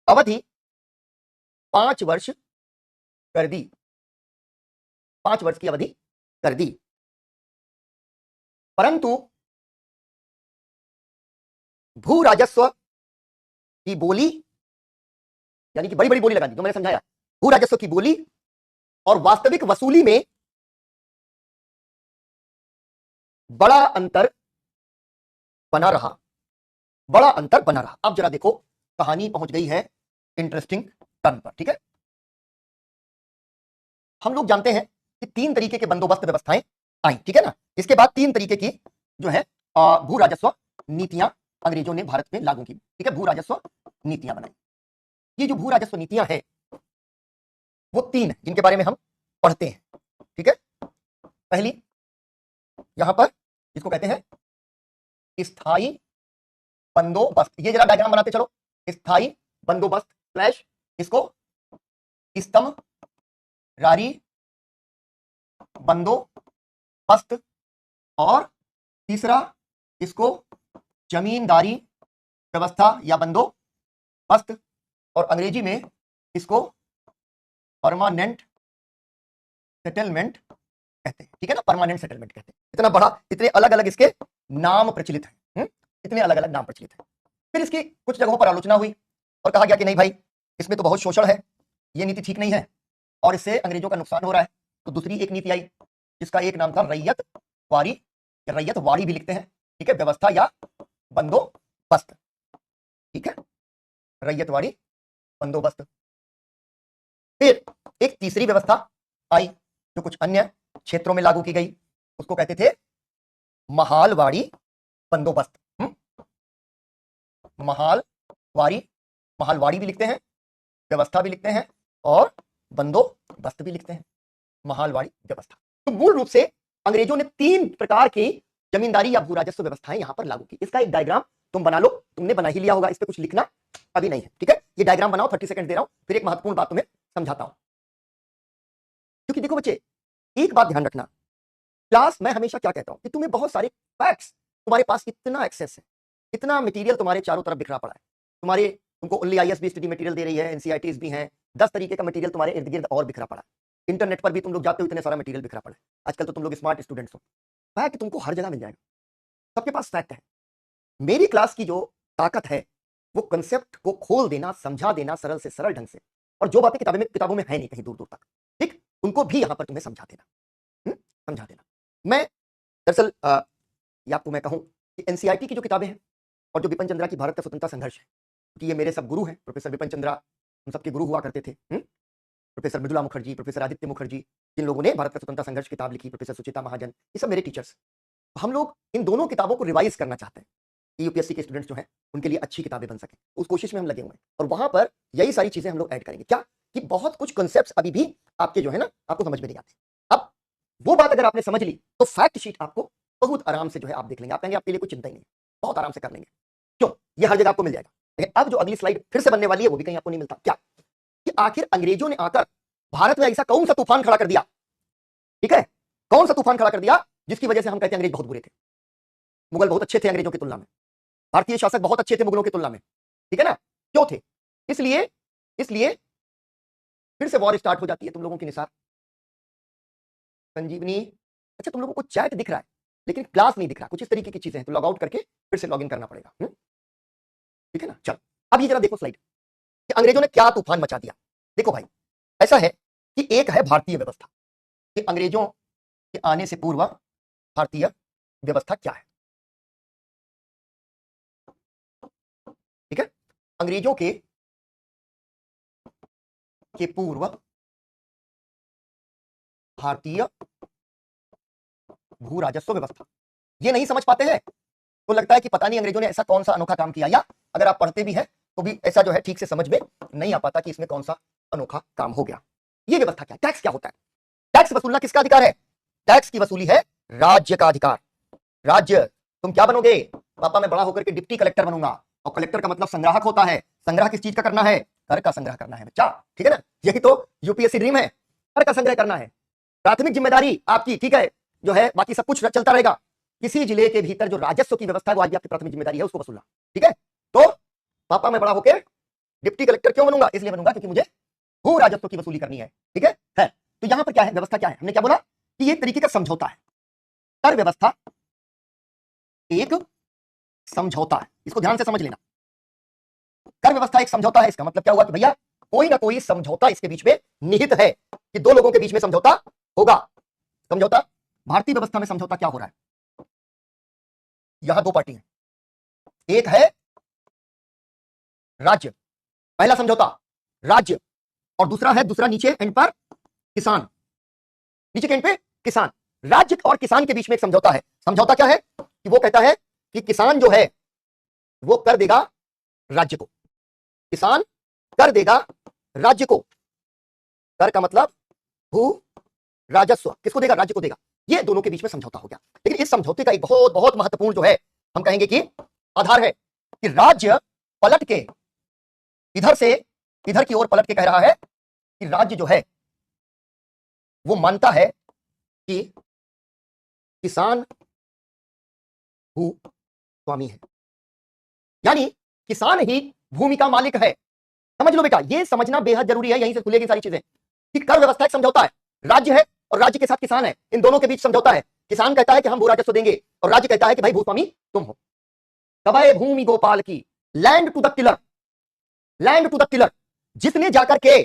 अवधि 5 वर्ष कर दी, 5 वर्ष की अवधि कर दी। परंतु भू राजस्व की बोली, यानी कि बड़ी बड़ी बोली लगा दी, जो मैंने समझाया, भू राजस्व की बोली और वास्तविक वसूली में बड़ा अंतर बना रहा। अब जरा देखो, कहानी पहुंच गई है इंटरेस्टिंग टर्न पर, ठीक है। हम लोग जानते हैं कि 3 तरीके के बंदोबस्त व्यवस्थाएं आई, ठीक है ना। इसके बाद 3 तरीके की जो है भू राजस्व नीतियां अंग्रेजों ने भारत में लागू की, ठीक है, भू राजस्व नीतियां बनाई। ये जो भू राजस्व नीतियां हैं वो 3 है जिनके बारे में हम पढ़ते हैं, ठीक है। पहली यहां पर इसको कहते हैं स्थायी बंदोबस्त, ये जरा डायग्राम बनाते चलो, स्थायी बंदोबस्त स्लैश इसको स्तंभरारी बंदोबस्त, और तीसरा इसको जमींदारी व्यवस्था या बंदोबस्त, बस्त, और अंग्रेजी में इसको परमानेंट सेटलमेंट कहते हैं, ठीक है ना, परमानेंट सेटलमेंट कहते हैं। इतना बड़ा, इतने अलग अलग इसके नाम प्रचलित हैं, इतने अलग अलग नाम प्रचलित हैं। फिर इसकी कुछ जगहों पर आलोचना हुई और कहा गया कि नहीं भाई, इसमें तो बहुत शोषण है, ये नीति ठीक नहीं है और इससे अंग्रेजों का नुकसान हो रहा है। तो दूसरी एक नीति आई जिसका एक नाम था रैयतवाड़ी, या रैयतवाड़ी भी लिखते हैं, ठीक है, व्यवस्था या बंदोबस्त, ठीक है, रैयतवाड़ी बंदोबस्त। फिर एक तीसरी व्यवस्था आई जो कुछ अन्य क्षेत्रों में लागू की गई, उसको कहते थे महालवाड़ी बंदोबस्त। महालवाड़ी भी लिखते हैं, व्यवस्था भी लिखते हैं और बंदोबस्त भी लिखते हैं, महालवाड़ी व्यवस्था। तो मूल रूप से अंग्रेजों ने 3 प्रकार की जमींदारी या भू राजस्व व्यवस्थाएं यहां पर लागू की। इसका एक डायग्राम तुम बना लो, तुमने बना ही लिया होगा, इस पे कुछ लिखना अभी नहीं है, ठीक है। ये डायग्राम बनाओ, 30 सेकंड दे रहा हूं, फिर एक महत्वपूर्ण बात तुम्हें समझाता हूं। क्योंकि देखो बच्चे, एक बात ध्यान रखना, क्लास में हमेशा क्या कहता हूं कि तुम्हें बहुत सारे फैक्ट्स, तुम्हारे पास इतना एक्सेस है, इतना मटेरियल तुम्हारे चारों तरफ बिखरा पड़ा है, तुमको ओनली आईएसबी स्टडी मटेरियल दे रही है, एनसीईआरटीज भी हैं, 10 तरीके का मटेरियल तुम्हारे इर्द गिर्द और बिखरा पड़ा है। इंटरनेट पर भी तुम लोग जाते हो, इतने सारा मटेरियल बिखरा पड़ा है। आजकल तो तुम लोग स्मार्ट स्टूडेंट्स हो, फैक्ट तुमको हर जगह मिल जाएगा, सबके पास फैक्ट है। मेरी क्लास की जो ताकत है वो कंसेप्ट को खोल देना, समझा देना सरल से सरल ढंग से, और जो बातें किताबों में है नहीं कहीं दूर दूर तक, ठीक, उनको भी यहां पर तुम्हें समझा देना, समझा देना। मैं दरअसल आपको मैं कहूं कि एनसीईआरटी की जो किताबें हैं और जो बिपिन चंद्रा की भारत का स्वतंत्रता संघर्ष है, क्योंकि ये मेरे सब गुरु हैं, प्रोफेसर बिपिन चंद्रा हम सबके गुरु हुआ करते थे, प्रोफेसर मृदुला मुखर्जी, प्रोफेसर आदित्य मुखर्जी, जिन लोगों ने भारत का स्वतंत्रता संघर्ष किताब लिखी, प्रोफेसर सुचिता महाजन, ये सब मेरे टीचर्स। हम लोग इन दोनों किताबों को रिवाइज करना चाहते हैं कि यूपीएससी के स्टूडेंट्स जो हैं उनके लिए अच्छी किताबें बन सके, उस कोशिश में हम लगे हुए हैं। और वहां पर यही सारी चीजें हम लोग ऐड करेंगे। क्या कि बहुत कुछ कॉन्सेप्ट्स अभी भी आपके जो है ना, आपको समझ में नहीं आते। अब वो बात अगर आपने समझ ली तो फैक्ट शीट आपको बहुत आराम से जो है आप देख लेंगे, आप कहेंगे आपके लिए कोई चिंता ही नहीं, बहुत आराम से कर लेंगे। क्यों? ये हर जगह आपको मिल जाएगा। लेकिन अब जो अगली स्लाइड फिर से बनने वाली है वो भी कहीं आपको नहीं मिलता। क्या कि आखिर अंग्रेजों ने आकर भारत में ऐसा कौन सा तूफान खड़ा कर दिया, ठीक है, कौन सा तूफान खड़ा कर दिया जिसकी वजह से हम कहते हैं अंग्रेज बहुत बुरे थे। मुगल बहुत अच्छे थे अंग्रेजों की तुलना में, भारतीय शासक बहुत अच्छे थे मुगलों की तुलना में, ठीक है ना। क्यों थे? इसलिए फिर से वॉर स्टार्ट हो जाती है तुम लोगों की निसार। संजीवनी, अच्छा तुम लोगों को चैट दिख रहा है लेकिन क्लास नहीं दिख रहा, कुछ इस तरीके की चीजें हैं, तो लॉग आउट करके फिर से लॉग इन करना पड़ेगा, ठीक है ना। चलो अब ये जरा देखो स्लाइड कि अंग्रेजों ने क्या तूफान मचा दिया। देखो भाई, ऐसा है कि एक है भारतीय व्यवस्था, कि अंग्रेजों के आने से पूर्व भारतीय व्यवस्था क्या है, ठीक है। अंग्रेजों के पूर्व भारतीय भू राजस्व व्यवस्था, ये नहीं समझ पाते हैं तो लगता है कि पता नहीं अंग्रेजों ने ऐसा कौन सा अनोखा काम किया, या अगर आप पढ़ते भी हैं तो भी ऐसा जो है ठीक से समझ में नहीं आ पाता कि इसमें कौन सा अनोखा काम हो गया। ये व्यवस्था क्या है? टैक्स क्या होता है? टैक्स वसूलना किसका अधिकार है? टैक्स की वसूली है राज्य का अधिकार। राज्य, तुम क्या बनोगे? पापा मैं बड़ा होकर के डिप्टी कलेक्टर बनूंगा, और कलेक्टर का मतलब संग्राहक होता है। संग्रह किस चीज का करना है? कर का संग्रह करना है बच्चा, ठीक है ना। यही तो यूपीएससी ड्रीम है, कर का संग्रह करना है। प्राथमिक जिम्मेदारी आपकी, ठीक है, जो है बाकी सब कुछ चलता रहेगा। किसी जिले के भीतर जो राजस्व की व्यवस्था है वो आज भी आपकी प्राथमिक जिम्मेदारी है, उसको वसूलना, ठीक है। तो पापा मैं बड़ा होकर डिप्टी कलेक्टर क्यों बनूंगा? इसलिए बनूंगा क्योंकि मुझे भू राजस्व की वसूली करनी है, ठीक है। तो यहां पर क्या है, व्यवस्था क्या है? हमने क्या बोला कि ये तरीके का समझौता है। कर व्यवस्था एक समझौता है, इसको ध्यान से समझ लेना। कर व्यवस्था एक समझौता है, इसका मतलब क्या हुआ कि भैया कोई ना कोई समझौता इसके बीच में निहित है, कि दो लोगों के बीच में समझौता होगा। समझौता, भारतीय व्यवस्था में समझौता क्या हो रहा है? यहां दो पार्टी हैं, एक है राज्य, पहला समझौता राज्य, और दूसरा है, दूसरा नीचे एंड पर किसान, नीचे के एंड पे किसान। राज्य और किसान के बीच में एक समझौता है। समझौता क्या है कि वो कहता है कि किसान जो है वो कर देगा राज्य को, किसान कर देगा राज्य को। कर का मतलब भू राजस्व, किसको देगा? राज्य को देगा। ये दोनों के बीच में समझौता हो गया। लेकिन इस समझौते का एक बहुत बहुत महत्वपूर्ण जो है, हम कहेंगे कि आधार है, कि राज्य पलट के इधर से इधर की ओर पलट के कह रहा है कि राज्य जो है वो मानता है कि किसान भू स्वामी है, यानी किसान ही भूमि का मालिक है। समझ लो बेटा, ये समझना बेहद जरूरी है, यहीं से खुलेगी सारी चीजें कि कर व्यवस्था एक समझौता है। राज्य है और राज्य के साथ किसान है, इन दोनों के बीच समझौता है। किसान कहता है कि हम भू राजस्व देंगे और राज्य कहता है कि भाई भूस्वामी तुम हो। कबय भूमि गोपाल की, land to the tiller, land to the tiller. जिसने जाकर के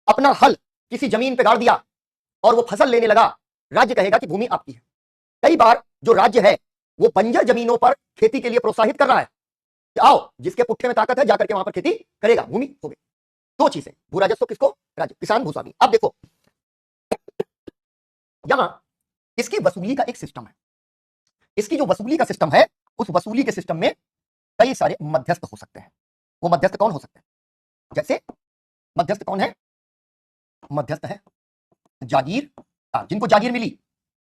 अपना हल किसी जमीन पे गाड़ दिया और वो फसल लेने लगा, राज्य कहेगा कि भूमि आपकी है। कई बार जो राज्य है वो बंजर जमीनों पर खेती के लिए प्रोत्साहित कर रहा है कि आओ जिसके पुट्ठे में ताकत है जाकर के वहां पर खेती करेगा, भूमि हो गई। दो चीजें, भू राजस्व किसको, राज्य, किसान भूस्वामी। अब देखो यहां इसकी वसूली का एक सिस्टम है। इसकी जो वसूली का सिस्टम है, उस वसूली के सिस्टम में कई सारे मध्यस्थ हो सकते हैं। वो मध्यस्थ कौन हो सकते हैं? जैसे मध्यस्थ कौन है? मध्यस्थ है जागीरदार, जिनको जागीर मिली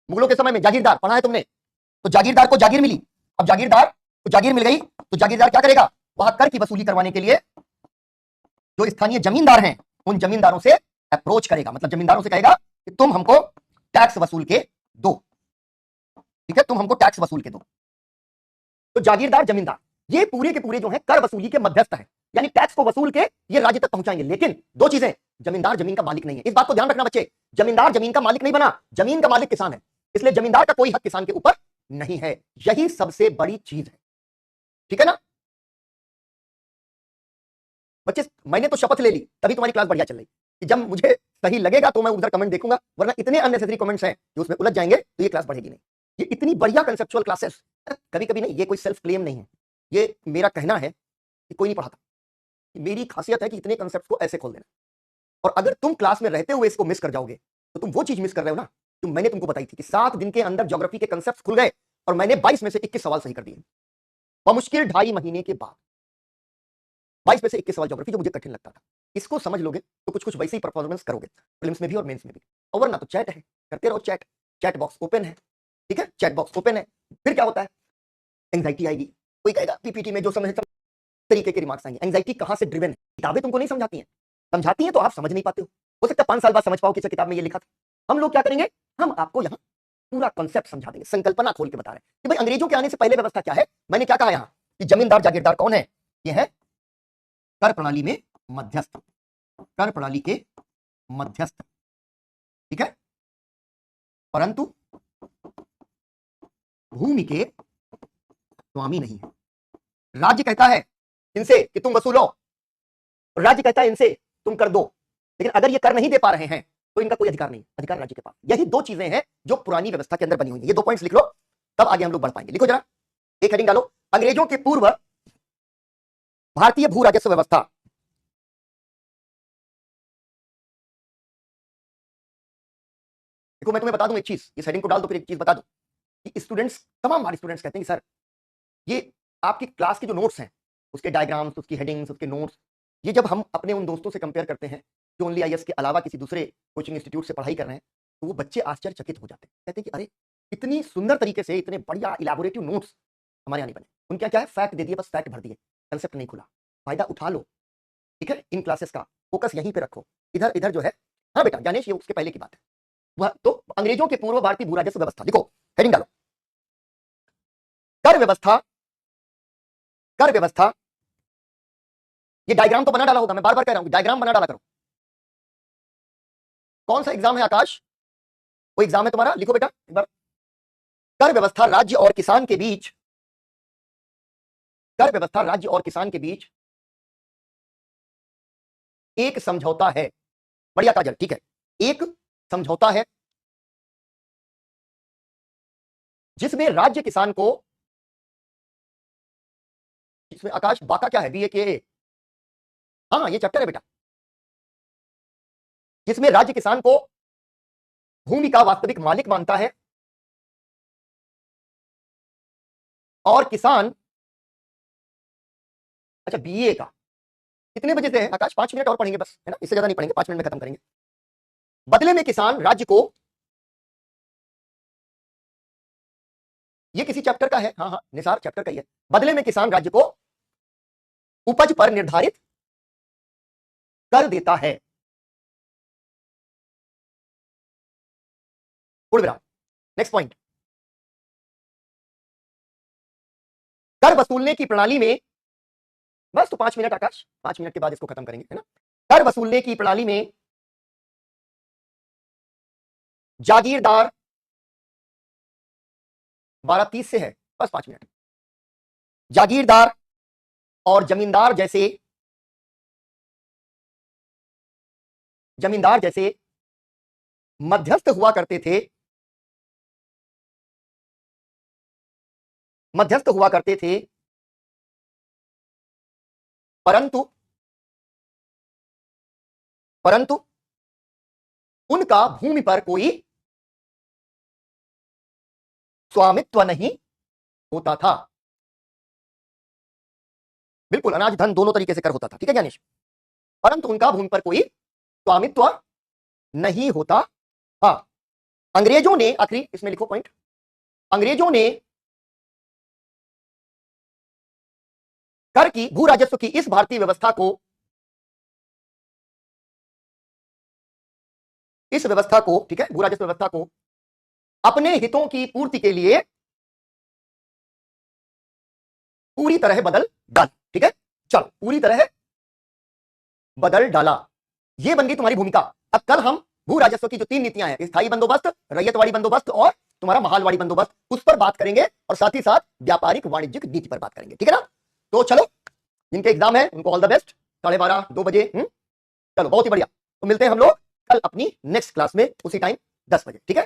मुगलों के समय में। जागीरदार पढ़ा है तुमने, तो जागीरदार को जागीर मिली। अब जागीरदार को जागीर मिल गई तो जागीरदार क्या करेगा? वह कर की वसूली करवाने के लिए जो स्थानीय जमींदार हैं उन जमींदारों से अप्रोच करेगा, मतलब जमींदारों से कहेगा कि तुम हमको टैक्स वसूल के दो, ठीक है, तुम हमको टैक्स वसूल के दो। तो जागीरदार, जमींदार, ये पूरे के पूरे जो है कर वसूली के मध्यस्थ हैं, यानी टैक्स को वसूल के ये राज्य तक पहुंचाएंगे। लेकिन दो चीजें, जमींदार जमीन का मालिक नहीं है, इस बात को ध्यान रखना बच्चे। जमींदार जमीन का मालिक नहीं बना, जमीन का मालिक किसान है, इसलिए जमींदार का कोई हक किसान के ऊपर नहीं है। यही सबसे बड़ी चीज है, ठीक है ना बच्चे? मैंने तो शपथ ले ली, तभी तुम्हारी क्लास बढ़िया चल रही, कि जब मुझे सही लगेगा तो मैं उधर कमेंट देखूंगा, वरना इतने अननेसेसरी कमेंट्स हैं जो उसमें उलझ जाएंगे तो ये क्लास बढ़ेगी नहीं। ये इतनी बढ़िया कंसेप्चुअल क्लासेस, कभी कभी नहीं, ये कोई सेल्फ क्लेम नहीं है, ये मेरा कहना है कि कोई नहीं पढ़ाता। मेरी खासियत है कि इतने कंसेप्ट को ऐसे खोल देना, और अगर तुम क्लास में रहते हुए इसको मिस कर जाओगे तो तुम वो चीज मिस कर रहे हो ना जो मैंने तुमको बताई थी कि 7 दिन के अंदर ज्योग्राफी के कंसेप्ट खुल गए और मैंने 22 में से 21 सवाल सही कर दिए, मुश्किल 2.5 महीने के बाद। 22 में से 21 सवाल ज्योग्राफी, जो मुझे कठिन लगता था। इसको समझ लोगे तो कुछ कुछ वैसे ही परफॉर्मेंस करोगे, प्रीलिम्स में भी और मेंस में भी। और वरना तो चैट है, करते रहो चैट, चैट बॉक्स ओपन है, ठीक है, चैट बॉक्स ओपन है। फिर क्या होता है? एंग्जाइटी आएगी, कोई कहेगा पीपीटी में जो समझ तरीके के रिमार्क्स आएंगे। एंग्जाइटी कहां से ड्रिवन है? किताबें तुमको नहीं समझाती हैं, समझाती हैं तो आप समझ नहीं पाते हो सकता है 5 साल बाद समझ पाओ कि किताब में ये लिखा था। हम लोग क्या करेंगे? हम आपको यहाँ पूरा कॉन्सेप्ट समझा देंगे, संकल्पना खोल के बता रहे हैं कि भाई अंग्रेजों के आने से पहले व्यवस्था क्या है। मैंने क्या कहा यहाँ कि जमींदार जागीरदार कौन है? ये है कर प्रणाली में मध्यस्थ, कर प्रणाली के मध्यस्थ, ठीक है, परंतु भूमि के स्वामी नहीं है। राज्य कहता है इनसे कि तुम वसूलो, राज्य कहता है इनसे तुम कर दो, लेकिन अगर ये कर नहीं दे पा रहे हैं तो इनका कोई अधिकार नहीं, अधिकार राज्य के पास। यही दो चीजें हैं जो पुरानी व्यवस्था के अंदर बनी हुई है। ये 2 पॉइंट्स लिख लो, तब आगे हम लोग बढ़ पाएंगे। लिखो जरा, एक हेडिंग डालो, अंग्रेजों के पूर्व भारतीय भू राजस्व व्यवस्था। देखो मैं तुम्हें बता दूं एक चीज, इस हेडिंग को डाल दो, फिर एक चीज बता दूं कि स्टूडेंट्स, तमाम हमारे स्टूडेंट्स कहते हैं कि सर ये आपकी क्लास के जो नोट्स हैं, उसके डायग्राम्स, उसकी हेडिंग्स, उसके नोट्स, ये जब हम अपने उन दोस्तों से कंपेयर करते हैं जो ओनली आईएएस के अलावा किसी दूसरे कोचिंग इंस्टीट्यूट से पढ़ाई कर रहे हैं, तो वो बच्चे आश्चर्यचकित हो जाते हैं, कहते हैं कि अरे इतनी सुंदर तरीके से इतने बढ़िया इलाबोरेटिव नोट्स हमारे यहाँ नहीं बने। उनके क्या है, फैक्ट दे दिए, बस फैक्ट भर दिए, कंसेप्ट नहीं खुला। फायदा उठा लो, ठीक है, इन क्लासेस का फोकस यहीं पे रखो, इधर इधर जो है। हाँ बेटा ज्ञानेश, ये उसके पहले की बात है। वह तो अंग्रेजों के पूर्व भारतीय भू राजस्व व्यवस्था, लिखो हेडिंग डालो, कर व्यवस्था, कर व्यवस्था। ये डायग्राम तो बना डाला होगा, मैं बार बार कह रहा हूं डायग्राम बना डाला करो। कौन सा एग्जाम है आकाश? वो एग्जाम है तुम्हारा, लिखो बेटा एक बार। कर व्यवस्था राज्य और किसान के बीच, कर व्यवस्था राज्य और किसान के बीच एक समझौता है। बढ़िया काजल, ठीक है, एक समझौता है जिसमें राज्य किसान को, इसमें आकाश बाका क्या है, बीए के, हाँ ये चैप्टर है बेटा, जिसमें राज्य किसान को भूमि का वास्तविक मालिक मानता है और किसान, अच्छा बीए का कितने बजे से है आकाश? 5 मिनट और पढ़ेंगे बस, है ना, इससे ज्यादा नहीं पढ़ेंगे, 5 मिनट में खत्म करेंगे। बदले में किसान राज्य को, ये किसी चैप्टर का है, हाँ हाँ निसार चैप्टर का ही है। बदले में किसान राज्य को उपज पर निर्धारित कर देता है। नेक्स्ट पॉइंट, कर वसूलने की प्रणाली में बस तो 5 मिनट आकाश, 5 मिनट के बाद इसको खत्म करेंगे, है ना। कर वसूलने की प्रणाली में जागीरदार 12:30 से है, बस 5 मिनट। जागीरदार और जमींदार जैसे मध्यस्थ हुआ करते थे, परंतु उनका भूमि पर कोई स्वामित्व नहीं होता था। बिल्कुल, अनाज धन दोनों तरीके से कर होता था, ठीक है ज्ञानेश। परंतु उनका भूमि पर कोई स्वामित्व नहीं होता था। अंग्रेजों ने, आखिरी इसमें लिखो पॉइंट, अंग्रेजों ने कर की, भू राजस्व की इस भारतीय व्यवस्था को, ठीक है, भू राजस्व व्यवस्था को अपने हितों की पूर्ति के लिए पूरी तरह बदल डाला, ठीक है। चलो, पूरी तरह बदल डाला, ये बन गई तुम्हारी भूमिका। अब कल हम भू राजस्व की जो 3 नीतियां हैं, स्थायी बंदोबस्त, रैयतवाड़ी बंदोबस्त और तुम्हारा महालवाड़ी बंदोबस्त, उस पर बात करेंगे और साथ ही साथ व्यापारिक वाणिज्यिक नीति पर बात करेंगे, ठीक है ना। तो चलो, जिनके एग्जाम है उनको ऑल द बेस्ट। 12:30 2 बजे, चलो बहुत ही बढ़िया। तो मिलते हैं हम लोग कल अपनी नेक्स्ट क्लास में उसी टाइम 10 बजे, ठीक है।